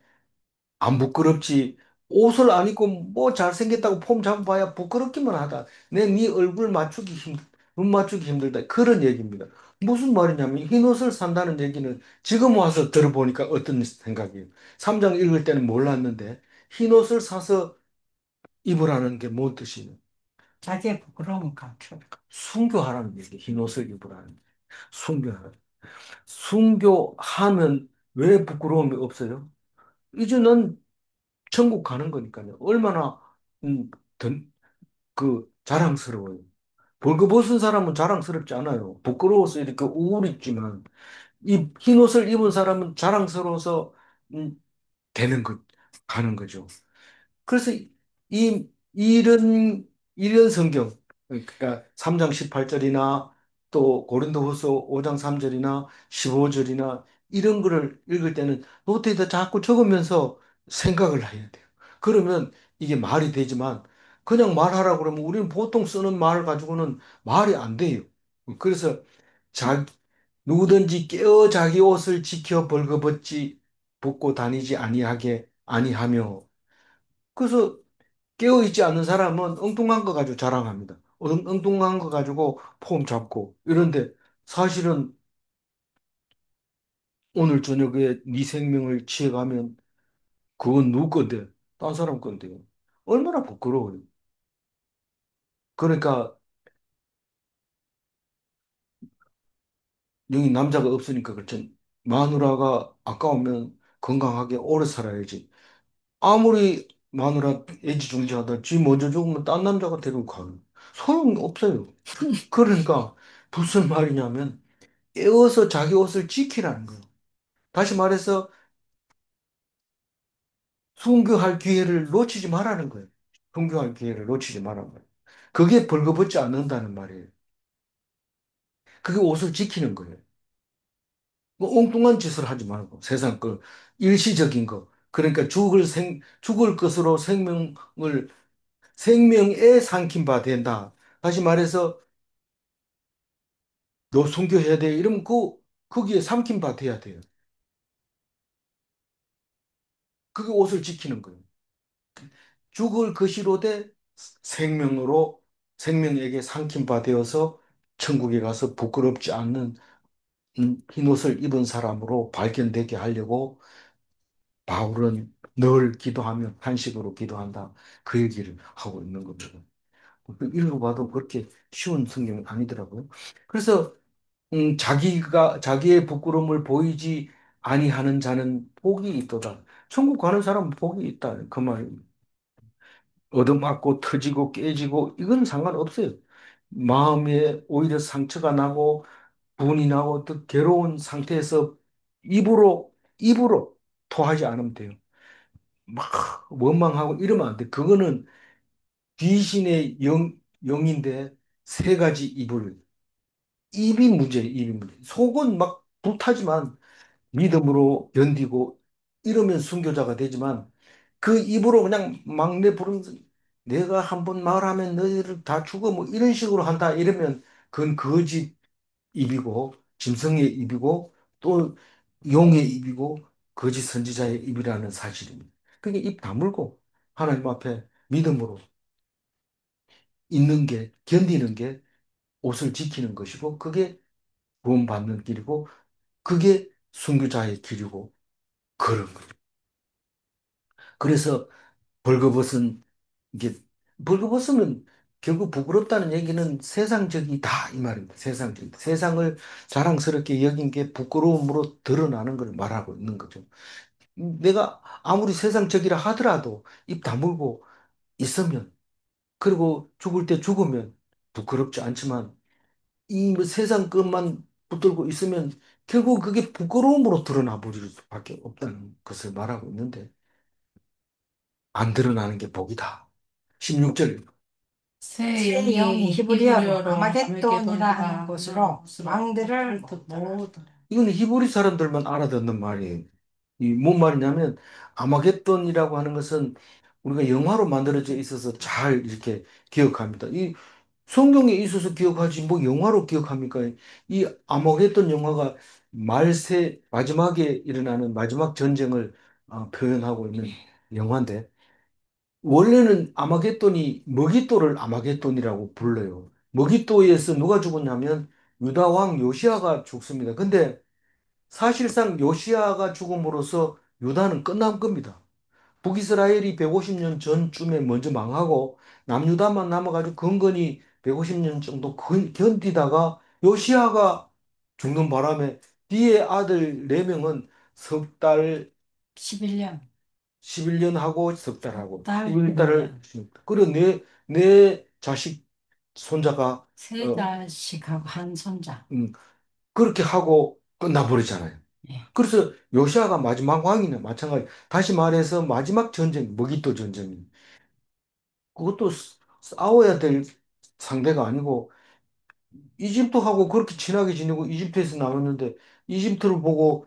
안 부끄럽지. 옷을 안 입고 뭐 잘생겼다고 폼 잡아봐야 부끄럽기만 하다. 내 네 얼굴 눈 맞추기 힘들다. 그런 얘기입니다. 무슨 말이냐면 흰 옷을 산다는 얘기는 지금 와서 들어보니까 어떤 생각이에요. 3장 읽을 때는 몰랐는데 흰 옷을 사서 입으라는 게 뭔 뜻이에요? 자기의 부끄러움을 감추라. 순교하라는 얘기, 흰 옷을 입으라는. 순교하라. 순교하면 왜 부끄러움이 없어요? 이제 넌 천국 가는 거니까요. 얼마나 음, 던- 자랑스러워요. 벌거벗은 사람은 자랑스럽지 않아요. 부끄러워서 이렇게 우울했지만 이 흰 옷을 입은 사람은 자랑스러워서 음, 되는 것, 가는 거죠. 그래서 이런 성경, 그러니까 3장 18절이나 또 고린도후서 5장 3절이나 15절이나 이런 거를 읽을 때는 노트에다 자꾸 적으면서 생각을 해야 돼요. 그러면 이게 말이 되지만 그냥 말하라 그러면 우리는 보통 쓰는 말 가지고는 말이 안 돼요. 그래서 자, 누구든지 깨어 자기 옷을 지켜 벌거벗지 벗고 다니지 아니하며 그래서 깨어있지 않는 사람은 엉뚱한 거 가지고 자랑합니다. 엉뚱한 거 가지고 폼 잡고 이런데 사실은 오늘 저녁에 네 생명을 취해가면 그건 누구 건데? 딴 사람 건데요. 얼마나 부끄러워요. 그러니까 여기 남자가 없으니까 그렇죠. 마누라가 아까우면 건강하게 오래 살아야지. 아무리 마누라 애지중지하다 지 먼저 죽으면 딴 남자가 데리고 가요. 소용이 없어요. 그러니까 무슨 말이냐면 깨워서 자기 옷을 지키라는 거예요. 다시 말해서 순교할 기회를 놓치지 말라는 거예요. 순교할 기회를 놓치지 말라는 거예요. 그게 벌거벗지 않는다는 말이에요. 그게 옷을 지키는 거예요. 뭐 엉뚱한 짓을 하지 말고 세상 그 일시적인 거. 그러니까 죽을 것으로 생명에 삼킨 바 된다. 다시 말해서 너 순교해야 돼. 이러면 거기에 삼킨 바 돼야 돼요. 그게 옷을 지키는 거예요. 죽을 것이로되 생명으로 생명에게 삼킨 바 되어서 천국에 가서 부끄럽지 않는 흰옷을 입은 사람으로 발견되게 하려고 바울은 늘 기도하며 탄식으로 기도한다. 그 얘기를 하고 있는 겁니다. 읽어봐도 그렇게 쉬운 성경은 아니더라고요. 그래서 자기의 부끄러움을 보이지 아니하는 자는 복이 있도다. 천국 가는 사람은 복이 있다. 그 말입니다. 얻어맞고 터지고 깨지고 이건 상관없어요. 마음에 오히려 상처가 나고 분이 나고 또 괴로운 상태에서 입으로 토하지 않으면 돼요. 막 원망하고 이러면 안 돼. 그거는 귀신의 영인데 세 가지 입이 문제예요. 입이 문제. 속은 막 불타지만 믿음으로 견디고 이러면 순교자가 되지만 그 입으로 그냥 막 내부르면서 내가 한번 말하면 너희를 다 죽어 뭐 이런 식으로 한다 이러면 그건 거짓 입이고 짐승의 입이고 또 용의 입이고 거짓 선지자의 입이라는 사실입니다. 그게 입 다물고 하나님 앞에 믿음으로 있는 게 견디는 게 옷을 지키는 것이고 그게 구원받는 길이고 그게 순교자의 길이고 그런 거예요. 그래서 벌거벗은 이게 벌거벗으면 결국 부끄럽다는 얘기는 세상적이다 이 말입니다. 세상적. 세상을 자랑스럽게 여긴 게 부끄러움으로 드러나는 걸 말하고 있는 거죠. 내가 아무리 세상적이라 하더라도 입 다물고 있으면 그리고 죽을 때 죽으면 부끄럽지 않지만 이뭐 세상 것만 붙들고 있으면 결국 그게 부끄러움으로 드러나 버릴 수밖에 없다는 것을 말하고 있는데 안 드러나는 게 복이다. 16절 새 새 영이 영이 히브리어로 히브리어로 아마겟돈이라 하는 아마겟돈이라 곳으로 것으로 왕들을 모든 이건 히브리 사람들만 알아듣는 말이에요. 이 뭔 말이냐면 아마겟돈이라고 하는 것은 우리가 영화로 만들어져 있어서 잘 이렇게 기억합니다. 이 성경에 있어서 기억하지 뭐 영화로 기억합니까? 이 아마겟돈 영화가 말세 마지막에 일어나는 마지막 전쟁을 표현하고 있는 영화인데 원래는 아마겟돈이 머깃도를 아마겟돈이라고 불러요. 머깃도에서 누가 죽었냐면 유다 왕 요시아가 죽습니다. 근데 사실상 요시아가 죽음으로써 유다는 끝난 겁니다. 북이스라엘이 150년 전쯤에 먼저 망하고 남유다만 남아가지고 근근히 150년 정도 견디다가 요시아가 죽는 바람에 뒤에 아들 4명은 석 달 11년 11년 하고 석 달 하고 딸, 11달을 그리고 내 자식 손자가 세 어, 자식하고 한 손자. 음, 그렇게 하고 끝나버리잖아요. 예. 그래서 요시아가 마지막 왕이네 마찬가지. 다시 말해서 마지막 전쟁, 머기도 전쟁. 그것도 싸워야 될 상대가 아니고 이집트하고 그렇게 친하게 지내고 이집트에서 나왔는데 이집트를 보고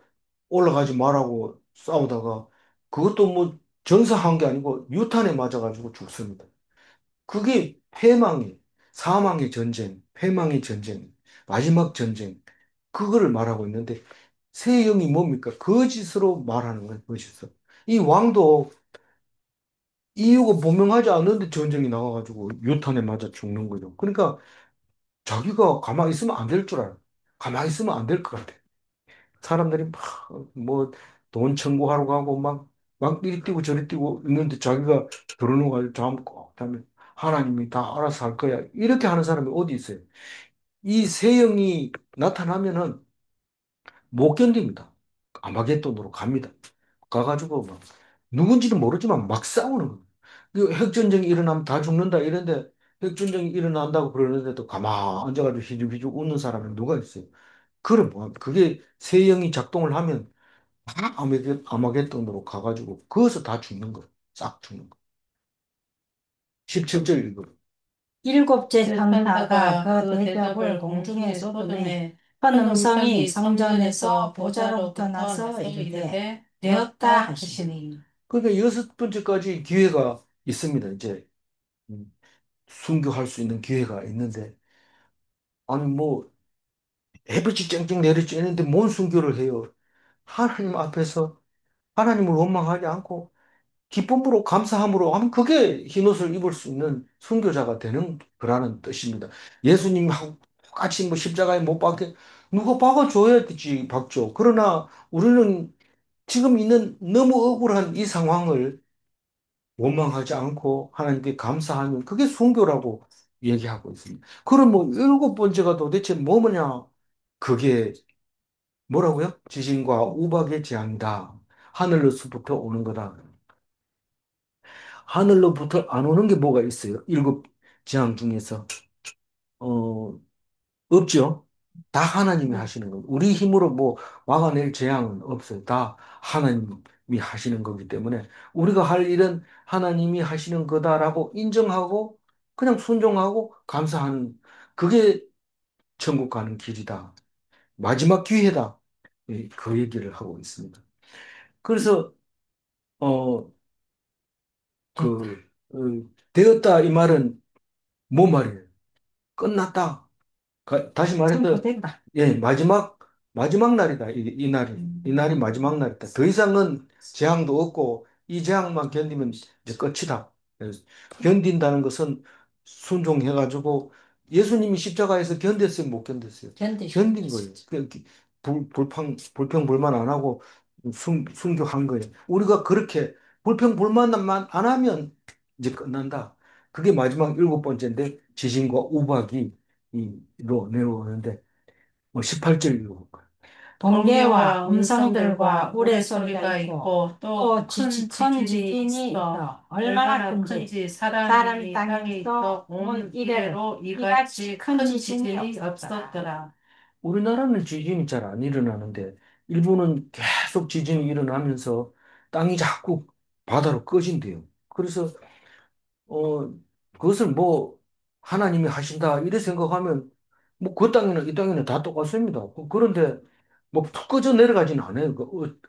올라가지 말라고 싸우다가 그것도 뭐 전사한 게 아니고 유탄에 맞아가지고 죽습니다. 그게 패망의, 사망의 전쟁, 패망의 전쟁, 마지막 전쟁, 그거를 말하고 있는데 새 영이 뭡니까? 거짓으로 말하는 거예요, 거짓으로. 이 왕도 이유가 분명하지 않은데 전쟁이 나와가지고 유탄에 맞아 죽는 거죠. 그러니까 자기가 가만히 있으면 안 될 줄 알아. 가만히 있으면 안 될 것 같아. 사람들이 막, 뭐, 돈 청구하러 가고 막 이리 뛰고 저리 뛰고 있는데 자기가 들어놓아가지고 잠꼭 하면 하나님이 다 알아서 할 거야. 이렇게 하는 사람이 어디 있어요? 이 세형이 나타나면은 못 견딥니다. 아마겟돈으로 갑니다. 가가지고 막 누군지는 모르지만 막 싸우는 거예요. 그 핵전쟁이 일어나면 다 죽는다 이런데 핵전쟁이 일어난다고 그러는데도 가만 앉아가지고 휘죽휘죽 웃는 사람이 누가 있어요? 그럼 뭐 그게 세형이 작동을 하면 다 아마겟돈으로 가가지고 거기서 다 죽는 거예요. 싹 죽는 거. 17절 읽어. 일곱째 천사가 산사가 그 그 대접을 대접을 공중에 공중에 쏟음에 쏟음에 큰 큰 음성이 음성이 성전에서 성전에서 보좌로부터 보좌로부터 나서 나서 이르되 이르되 되었다 되었다 하시니. 하시니 그러니까 여섯 번째까지 기회가 있습니다. 이제 순교할 수 있는 기회가 있는데 아니 뭐 햇빛이 쨍쨍 내리쬐는데 뭔 순교를 해요? 하나님 앞에서 하나님을 원망하지 않고 기쁨으로 감사함으로 하면 그게 흰옷을 입을 수 있는 순교자가 되는 거라는 뜻입니다. 예수님하고 같이 뭐 십자가에 못 박게 누가 박아줘야지 박죠. 그러나 우리는 지금 있는 너무 억울한 이 상황을 원망하지 않고 하나님께 감사하면 그게 순교라고 얘기하고 있습니다. 그럼 뭐 일곱 번째가 도대체 뭐냐? 그게 뭐라고요? 지진과 우박의 재앙이다. 하늘로부터 오는 거다. 하늘로부터 안 오는 게 뭐가 있어요? 일곱 재앙 중에서. 어, 없죠? 다 하나님이 하시는 거예요. 우리 힘으로 뭐 막아낼 재앙은 없어요. 다 하나님이 하시는 거기 때문에 우리가 할 일은 하나님이 하시는 거다라고 인정하고 그냥 순종하고 감사하는 그게 천국 가는 길이다. 마지막 기회다. 예, 그 얘기를 하고 있습니다. 그래서 어, 됐다. 그 되었다 이 말은 뭔 말이에요? 끝났다. 다시 말해서 성도된다. 예, 마지막 날이다. 이 날이. 이 날이 마지막 날이다. 더 이상은 재앙도 없고 이 재앙만 견디면 이제 끝이다. 그래서 견딘다는 것은 순종해가지고 예수님이 십자가에서 견뎠어요, 못 견뎠어요? 견딘 거예요. 견디셨지. 불평불만 안 하고 순교한 거예요. 우리가 그렇게 불평불만만 안 하면 이제 끝난다. 그게 마지막 일곱 번째인데 지진과 우박이 이로 내려오는데 뭐 18절 읽어볼까요? 번개와 번개와 음성들과 음성들과 우레소리가 우레소리가 있고 있고 또 또 큰 큰 지진이 지진이 있어. 있어. 얼마나 얼마나 큰지 큰지 사람이 사람이 땅에 땅에 있어 있어 온 온 이래로 이래로 이같이 이같이 큰 큰 지진이 지진이 없었더라. 없었더라. 우리나라는 지진이 잘 안 일어나는데 일본은 계속 지진이 일어나면서 땅이 자꾸 바다로 꺼진대요. 그래서 어, 그것을 뭐, 하나님이 하신다, 이래 생각하면, 뭐, 그 땅에는, 이 땅에는 다 똑같습니다. 그런데, 뭐, 푹 꺼져 내려가지는 않아요.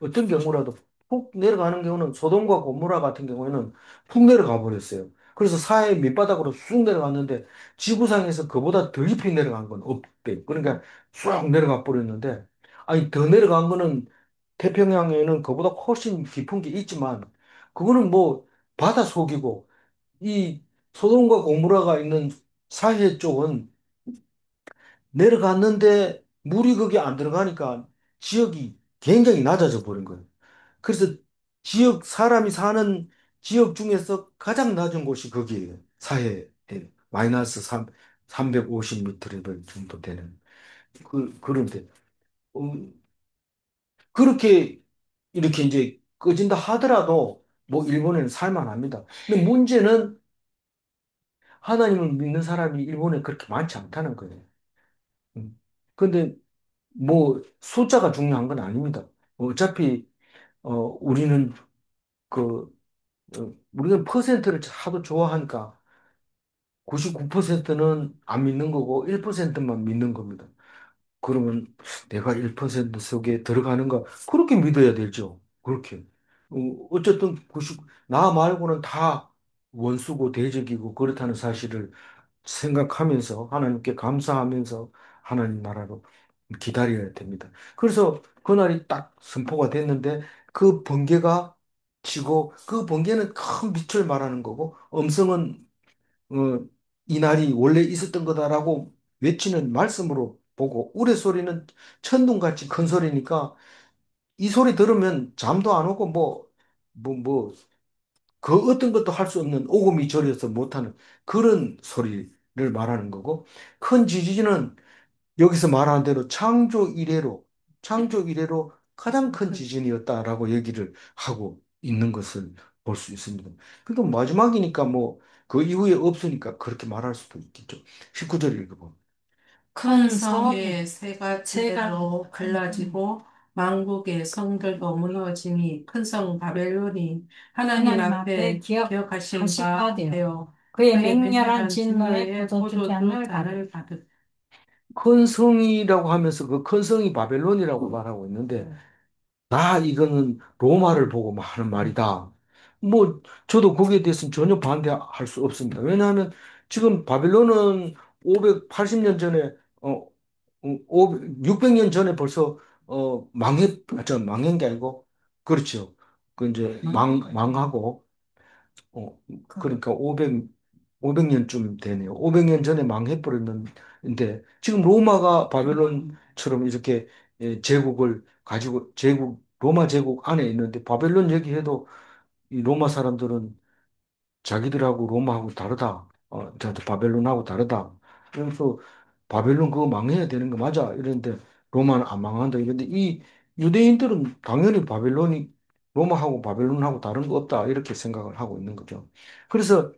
어떤 경우라도 푹 내려가는 경우는 소돔과 고모라 같은 경우에는 푹 내려가 버렸어요. 그래서 사해 밑바닥으로 쑥 내려갔는데, 지구상에서 그보다 더 깊이 내려간 건 없대요. 그러니까 쑥 내려가 버렸는데, 아니, 더 내려간 거는 태평양에는 그보다 훨씬 깊은 게 있지만, 그거는 뭐, 바다 속이고, 이 소돔과 고모라가 있는 사해 쪽은 내려갔는데 물이 거기 안 들어가니까 지역이 굉장히 낮아져 버린 거예요. 그래서 사람이 사는 지역 중에서 가장 낮은 곳이 거기에요. 사해에. 마이너스 350m 정도 되는. 그런데, 어, 그렇게 이렇게 이제 꺼진다 하더라도 뭐 일본에는 살만합니다. 근데 문제는 하나님을 믿는 사람이 일본에 그렇게 많지 않다는 거예요. 음. 근데 뭐 숫자가 중요한 건 아닙니다. 어차피 우리는 그 우리는 퍼센트를 하도 좋아하니까 99%는 안 믿는 거고 1%만 믿는 겁니다. 그러면 내가 1% 속에 들어가는가? 그렇게 믿어야 되죠. 그렇게. 어쨌든 90, 나 말고는 다 원수고 대적이고 그렇다는 사실을 생각하면서 하나님께 감사하면서 하나님 나라로 기다려야 됩니다. 그래서 그날이 딱 선포가 됐는데 그 번개가 치고 그 번개는 큰 빛을 말하는 거고 음성은 어, 이 날이 원래 있었던 거다라고 외치는 말씀으로 보고 우레소리는 천둥같이 큰 소리니까 이 소리 들으면 잠도 안 오고 그 어떤 것도 할 수 없는 오금이 저려서 못하는 그런 소리를 말하는 거고 큰 지진은 여기서 말하는 대로 창조 이래로 가장 큰 지진이었다라고 얘기를 하고 있는 것을 볼 수 있습니다. 그래도 마지막이니까 뭐 그 이후에 없으니까 그렇게 말할 수도 있겠죠. 19절 읽어보 큰 성의 새가 지대로 갈라지고 만국의 성들도 무너지니 큰 성 바벨론이 하나님 앞에 기억하신 바 되어 그의 그의 맹렬한 맹렬한 진노의 진노의 포도주 잔을 포도주 가득. 잔을 가득. 큰 성이라고 하면서 그 큰 성이 바벨론이라고 말하고 있는데 이거는 로마를 보고 하는 말이다. 뭐 저도 거기에 대해서는 전혀 반대할 수 없습니다. 왜냐하면 지금 바벨론은 580년 전에 600년 전에 벌써 망한 게 아니고 그렇죠. 그 이제 망하고 그러니까 500년쯤 되네요. 500년 전에 망해버렸는데, 지금 로마가 바벨론처럼 이렇게 제국을 가지고, 로마 제국 안에 있는데, 바벨론 얘기해도 이 로마 사람들은 자기들하고 로마하고 다르다. 바벨론하고 다르다. 그래서 바벨론 그거 망해야 되는 거 맞아. 이런데 로마는 안 망한다. 이런데 이 유대인들은 당연히 로마하고 바벨론하고 다른 거 없다. 이렇게 생각을 하고 있는 거죠. 그래서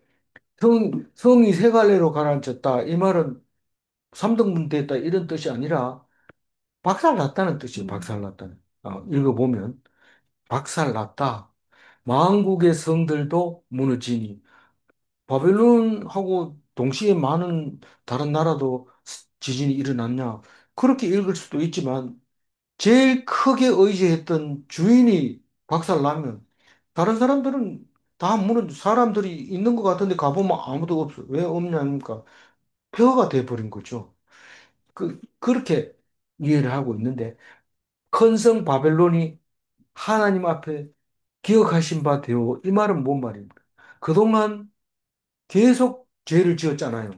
성이 세 갈래로 가라앉혔다. 이 말은 삼등분대했다. 이런 뜻이 아니라 박살났다는 뜻이에요. 박살났다는. 읽어보면 박살났다. 만국의 성들도 무너지니 바벨론하고 동시에 많은 다른 나라도 지진이 일어났냐? 그렇게 읽을 수도 있지만 제일 크게 의지했던 주인이 박살나면 다른 사람들은 다 사람들이 있는 것 같은데 가보면 아무도 없어. 왜 없냐니까 폐허가 돼버린 거죠. 그렇게 이해를 하고 있는데 큰 성 바벨론이 하나님 앞에 기억하신 바 되오. 이 말은 뭔 말입니까? 그동안 계속 죄를 지었잖아요.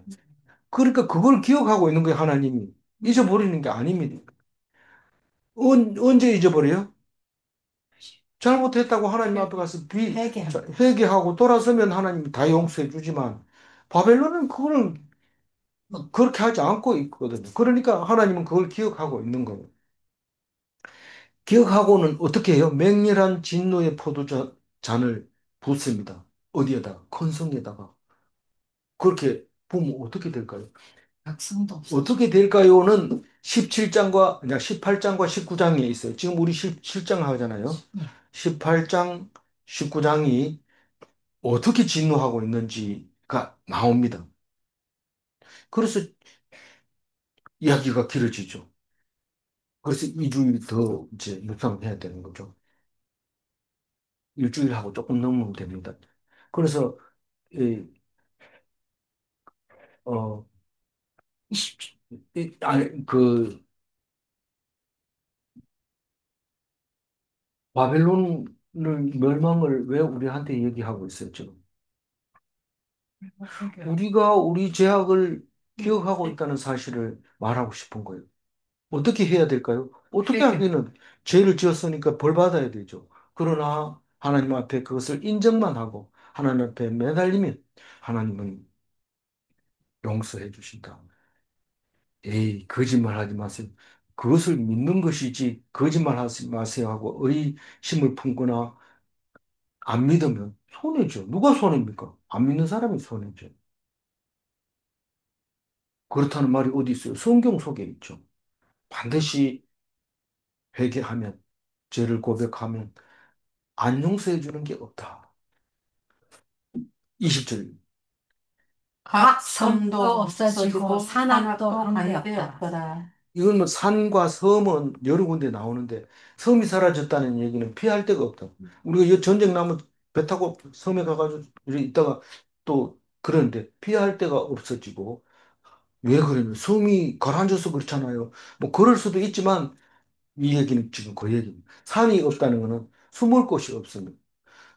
그러니까 그걸 기억하고 있는 거예요, 하나님이. 잊어버리는 게 아닙니다. 언제 잊어버려요? 잘못했다고 하나님 앞에 가서 회개하고 돌아서면 하나님이 다 용서해 주지만 바벨론은 그걸 그렇게 하지 않고 있거든요. 그러니까 하나님은 그걸 기억하고 있는 거예요. 기억하고는 어떻게 해요? 맹렬한 진노의 포도잔을 붓습니다. 어디에다가? 큰 성에다가. 그렇게 보면 어떻게 될까요? 각성도 없어. 어떻게 될까요?는 17장과, 18장과 19장에 있어요. 지금 우리 실장 하잖아요. 18장, 19장이 어떻게 진노하고 있는지가 나옵니다. 그래서 이야기가 길어지죠. 그래서 2주일 더 이제 묵상해야 되는 거죠. 일주일하고 조금 넘으면 됩니다. 그래서, 이, 어, 그, 바벨론을 멸망을 왜 우리한테 얘기하고 있어요, 지금? 우리가 우리 죄악을 기억하고 있다는 사실을 말하고 싶은 거예요. 어떻게 해야 될까요? 어떻게 하기는 죄를 지었으니까 벌 받아야 되죠. 그러나 하나님 앞에 그것을 인정만 하고 하나님 앞에 매달리면 하나님은 용서해 주신다. 에이, 거짓말 하지 마세요. 그것을 믿는 것이지 거짓말 하지 마세요 하고 의심을 품거나 안 믿으면 손해죠. 누가 손해입니까? 안 믿는 사람이 손해죠. 그렇다는 말이 어디 있어요? 성경 속에 있죠. 반드시 회개하면, 죄를 고백하면 안 용서해 주는 게 없다. 20절. 각 섬도 섬도 없어지고 없어지고 산악도 산악도 한데 없다. 한데없더라. 이건 뭐 산과 섬은 여러 군데 나오는데 섬이 사라졌다는 얘기는 피할 데가 없다. 우리가 이 전쟁 나면 배 타고 섬에 가가지고 이렇게 있다가 또 그러는데 피할 데가 없어지고 왜 그러냐면 섬이 가라앉아서 그렇잖아요. 뭐 그럴 수도 있지만 이 얘기는 지금 그 얘기입니다. 산이 없다는 거는 숨을 곳이 없습니다.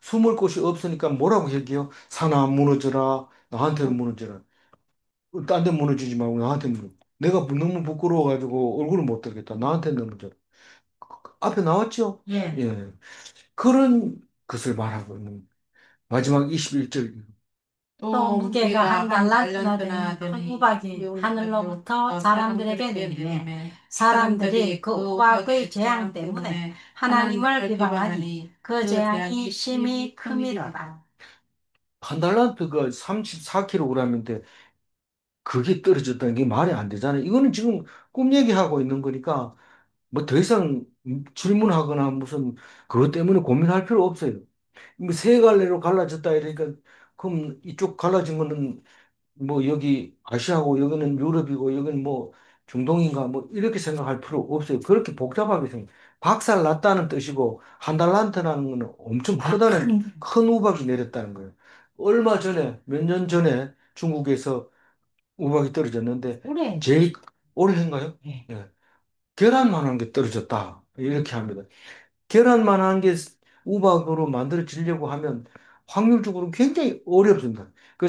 숨을 곳이 없으니까 뭐라고 얘기해요? 산아 무너져라. 나한테는 무너져라. 딴 데 무너지지 말고 나한테 무너. 내가 너무 부끄러워가지고 얼굴을 못 들겠다. 나한테 무너져. 앞에 나왔죠? 예. 예. 그런 것을 말하고 있는 마지막 21절. 또 또 무게가 무게가 한 한 달란트나 달란트나 되는 큰 되는 우박이 하늘로부터 사람들에게 내리매 사람들이 그 우박의 재앙 때문에 하나님을 비방하니 그 재앙이 심히 크미로다. 한 달란트가 34kg인데 그게 떨어졌다는 게 말이 안 되잖아요. 이거는 지금 꿈 얘기하고 있는 거니까 뭐 더 이상 질문하거나 무슨 그것 때문에 고민할 필요 없어요. 뭐 세 갈래로 갈라졌다 이러니까 그럼 이쪽 갈라진 거는 뭐 여기 아시아고 여기는 유럽이고 여기는 뭐 중동인가 뭐 이렇게 생각할 필요 없어요. 그렇게 복잡하게 생각. 박살 났다는 뜻이고 한 달란트라는 거는 엄청 크다는 큰 우박이 내렸다는 거예요. 얼마 전에 몇 년 전에 중국에서 우박이 떨어졌는데 그래. 제일 올해인가요? 예. 예. 계란만한 게 떨어졌다. 이렇게 합니다. 계란만한 게 우박으로 만들어지려고 하면 확률적으로 굉장히 어렵습니다. 그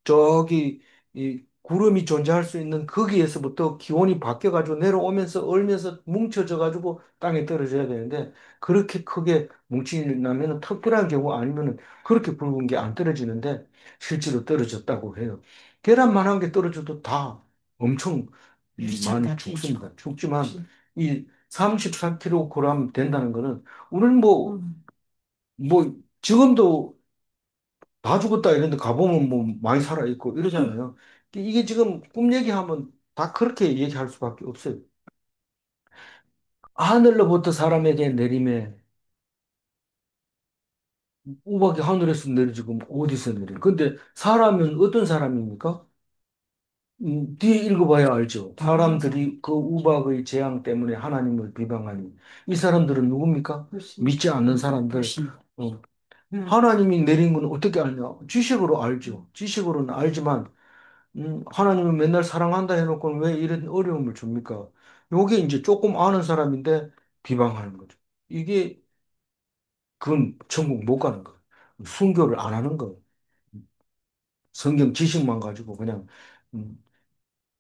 저기, 이 구름이 존재할 수 있는 거기에서부터 기온이 바뀌어가지고 내려오면서 얼면서 뭉쳐져가지고 땅에 떨어져야 되는데 그렇게 크게 뭉치려면 특별한 경우 아니면은 그렇게 굵은 게 안 떨어지는데 실제로 떨어졌다고 해요. 계란만한 게 떨어져도 다 엄청 많이 미쳤다, 죽습니다. 죽지만 이 34kg 된다는 거는 우리는 뭐 지금도 다 죽었다 이런데 가보면 뭐 많이 살아있고 이러잖아요. 이게 지금 꿈 얘기하면 다 그렇게 얘기할 수밖에 없어요. 하늘로부터 사람에게 내림에 우박이 하늘에서 내리지 그럼 어디서 내려? 근데 사람은 어떤 사람입니까? 뒤에 읽어봐야 알죠. 사람들이 그 우박의 재앙 때문에 하나님을 비방하니 이 사람들은 누굽니까? 믿지 않는 사람들. 어, 하나님이 내린 건 어떻게 알냐? 지식으로 알죠. 지식으로는 알지만, 하나님은 맨날 사랑한다 해놓고 왜 이런 어려움을 줍니까? 요게 이제 조금 아는 사람인데 비방하는 거죠. 이게, 그건 천국 못 가는 거예요. 순교를 안 하는 거예요. 성경 지식만 가지고 그냥, 음,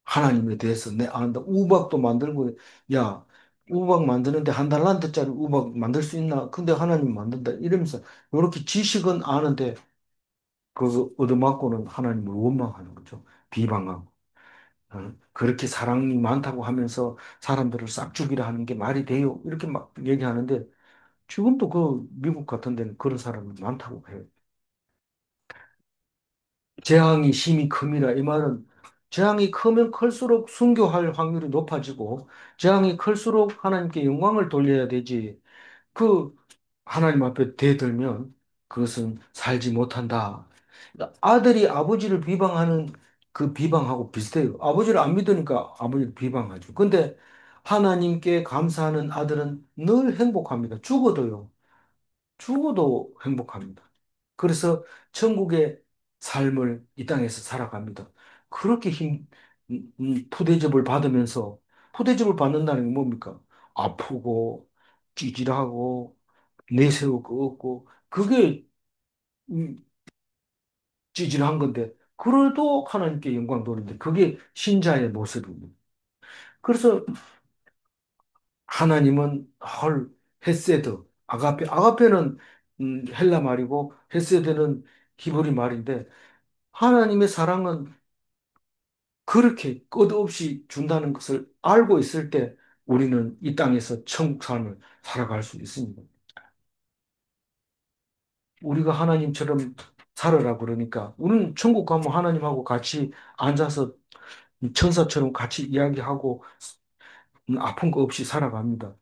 하나님에 대해서 내 안다. 우박도 만들고, 야, 우박 만드는데 한 달란트짜리 우박 만들 수 있나? 근데 하나님 만든다. 이러면서, 이렇게 지식은 아는데, 그 얻어맞고는 하나님을 원망하는 거죠. 비방하고. 그렇게 사랑이 많다고 하면서 사람들을 싹 죽이라 하는 게 말이 돼요. 이렇게 막 얘기하는데 지금도 그 미국 같은 데는 그런 사람이 많다고 해요. 재앙이 심히 큽니다. 이 말은 재앙이 크면 클수록 순교할 확률이 높아지고 재앙이 클수록 하나님께 영광을 돌려야 되지. 그 하나님 앞에 대들면 그것은 살지 못한다. 그러니까 아들이 아버지를 비방하는 그 비방하고 비슷해요. 아버지를 안 믿으니까 아버지를 비방하죠. 근데 하나님께 감사하는 아들은 늘 행복합니다. 죽어도요. 죽어도 행복합니다. 그래서 천국의 삶을 이 땅에서 살아갑니다. 그렇게 푸대접을 받으면서 푸대접을 받는다는 게 뭡니까? 아프고 찌질하고 내세울 거 없고 그게 음, 찌질한 건데 그래도 하나님께 영광 돌리는데 그게 신자의 모습입니다. 그래서 하나님은 헐 헤세드 아가페는 헬라 말이고 헤세드는 히브리 말인데 하나님의 사랑은 그렇게 끝없이 준다는 것을 알고 있을 때 우리는 이 땅에서 천국 삶을 살아갈 수 있습니다. 우리가 하나님처럼 살아라 그러니까 우리는 천국 가면 하나님하고 같이 앉아서 천사처럼 같이 이야기하고 아픈 거 없이 살아갑니다.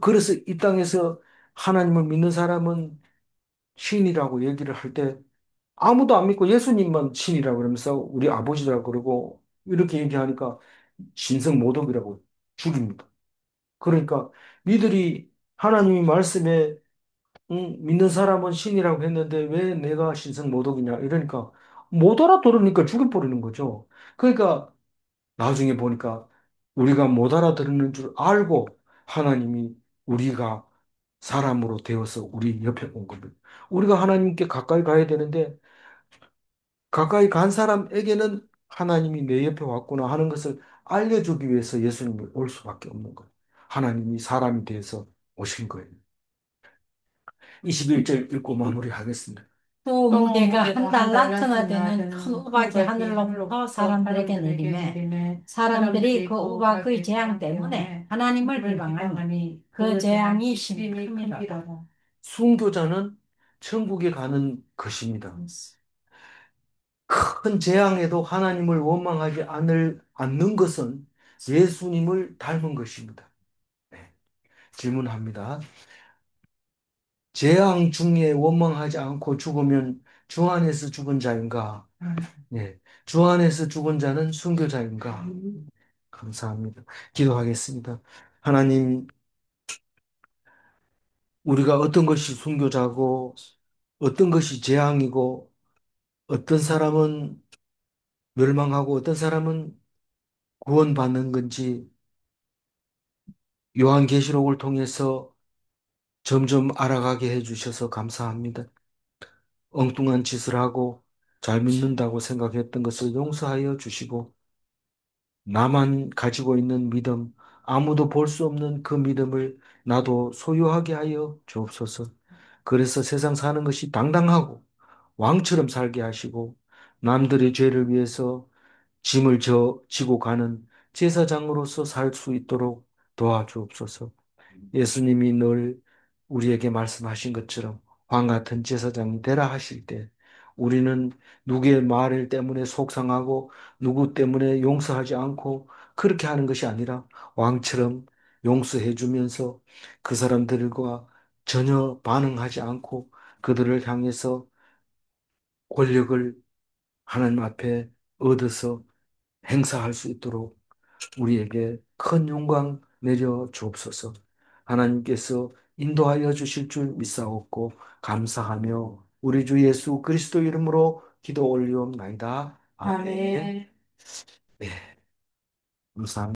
그래서 이 땅에서 하나님을 믿는 사람은 신이라고 얘기를 할 때 아무도 안 믿고 예수님만 신이라고 그러면서 우리 아버지라고 그러고 이렇게 얘기하니까 신성 모독이라고 죽입니다. 그러니까 니들이 하나님이 말씀에 믿는 사람은 신이라고 했는데 왜 내가 신성 모독이냐 이러니까 못 알아들으니까 죽여버리는 거죠. 그러니까 나중에 보니까 우리가 못 알아듣는 줄 알고 하나님이 우리가 사람으로 되어서 우리 옆에 온 겁니다. 우리가 하나님께 가까이 가야 되는데 가까이 간 사람에게는 하나님이 내 옆에 왔구나 하는 것을 알려주기 위해서 예수님이 올 수밖에 없는 거예요. 하나님이 사람이 되어서 오신 거예요. 21절 읽고 마무리하겠습니다. 또 또 무게가 무게가 한 한 달란트나 달란트나 되는 되는 큰 큰 우박이 우박이 하늘로부터 하늘로부터 사람들에게 사람들에게 내리매 내리매 사람들이 사람들이 그 그 우박의 우박의 재앙 재앙 때문에 때문에 하나님을 하나님을 비방하니 비방하니 그 그 재앙이 재앙이 심히 심히 크미로다. 크니라. 순교자는 천국에 가는 것입니다. 큰 재앙에도 하나님을 원망하지 않는 것은 예수님을 닮은 것입니다. 네, 질문합니다. 재앙 중에 원망하지 않고 죽으면 주 안에서 죽은 자인가? 네, 주 안에서 죽은 자는 순교자인가? 감사합니다. 기도하겠습니다. 하나님, 우리가 어떤 것이 순교자고, 어떤 것이 재앙이고, 어떤 사람은 멸망하고, 어떤 사람은 구원받는 건지, 요한계시록을 통해서 점점 알아가게 해주셔서 감사합니다. 엉뚱한 짓을 하고 잘 믿는다고 생각했던 것을 용서하여 주시고, 나만 가지고 있는 믿음, 아무도 볼 수 없는 그 믿음을 나도 소유하게 하여 주옵소서. 그래서 세상 사는 것이 당당하고 왕처럼 살게 하시고, 남들의 죄를 위해서 짐을 지고 가는 제사장으로서 살 수 있도록 도와주옵소서. 예수님이 늘 우리에게 말씀하신 것처럼 왕 같은 제사장이 되라 하실 때 우리는 누구의 말 때문에 속상하고 누구 때문에 용서하지 않고 그렇게 하는 것이 아니라 왕처럼 용서해 주면서 그 사람들과 전혀 반응하지 않고 그들을 향해서 권력을 하나님 앞에 얻어서 행사할 수 있도록 우리에게 큰 영광 내려 주옵소서. 하나님께서 인도하여 주실 줄 믿사옵고 감사하며 우리 주 예수 그리스도 이름으로 기도 올리옵나이다. 아멘. 아멘. 네, 감사합니다.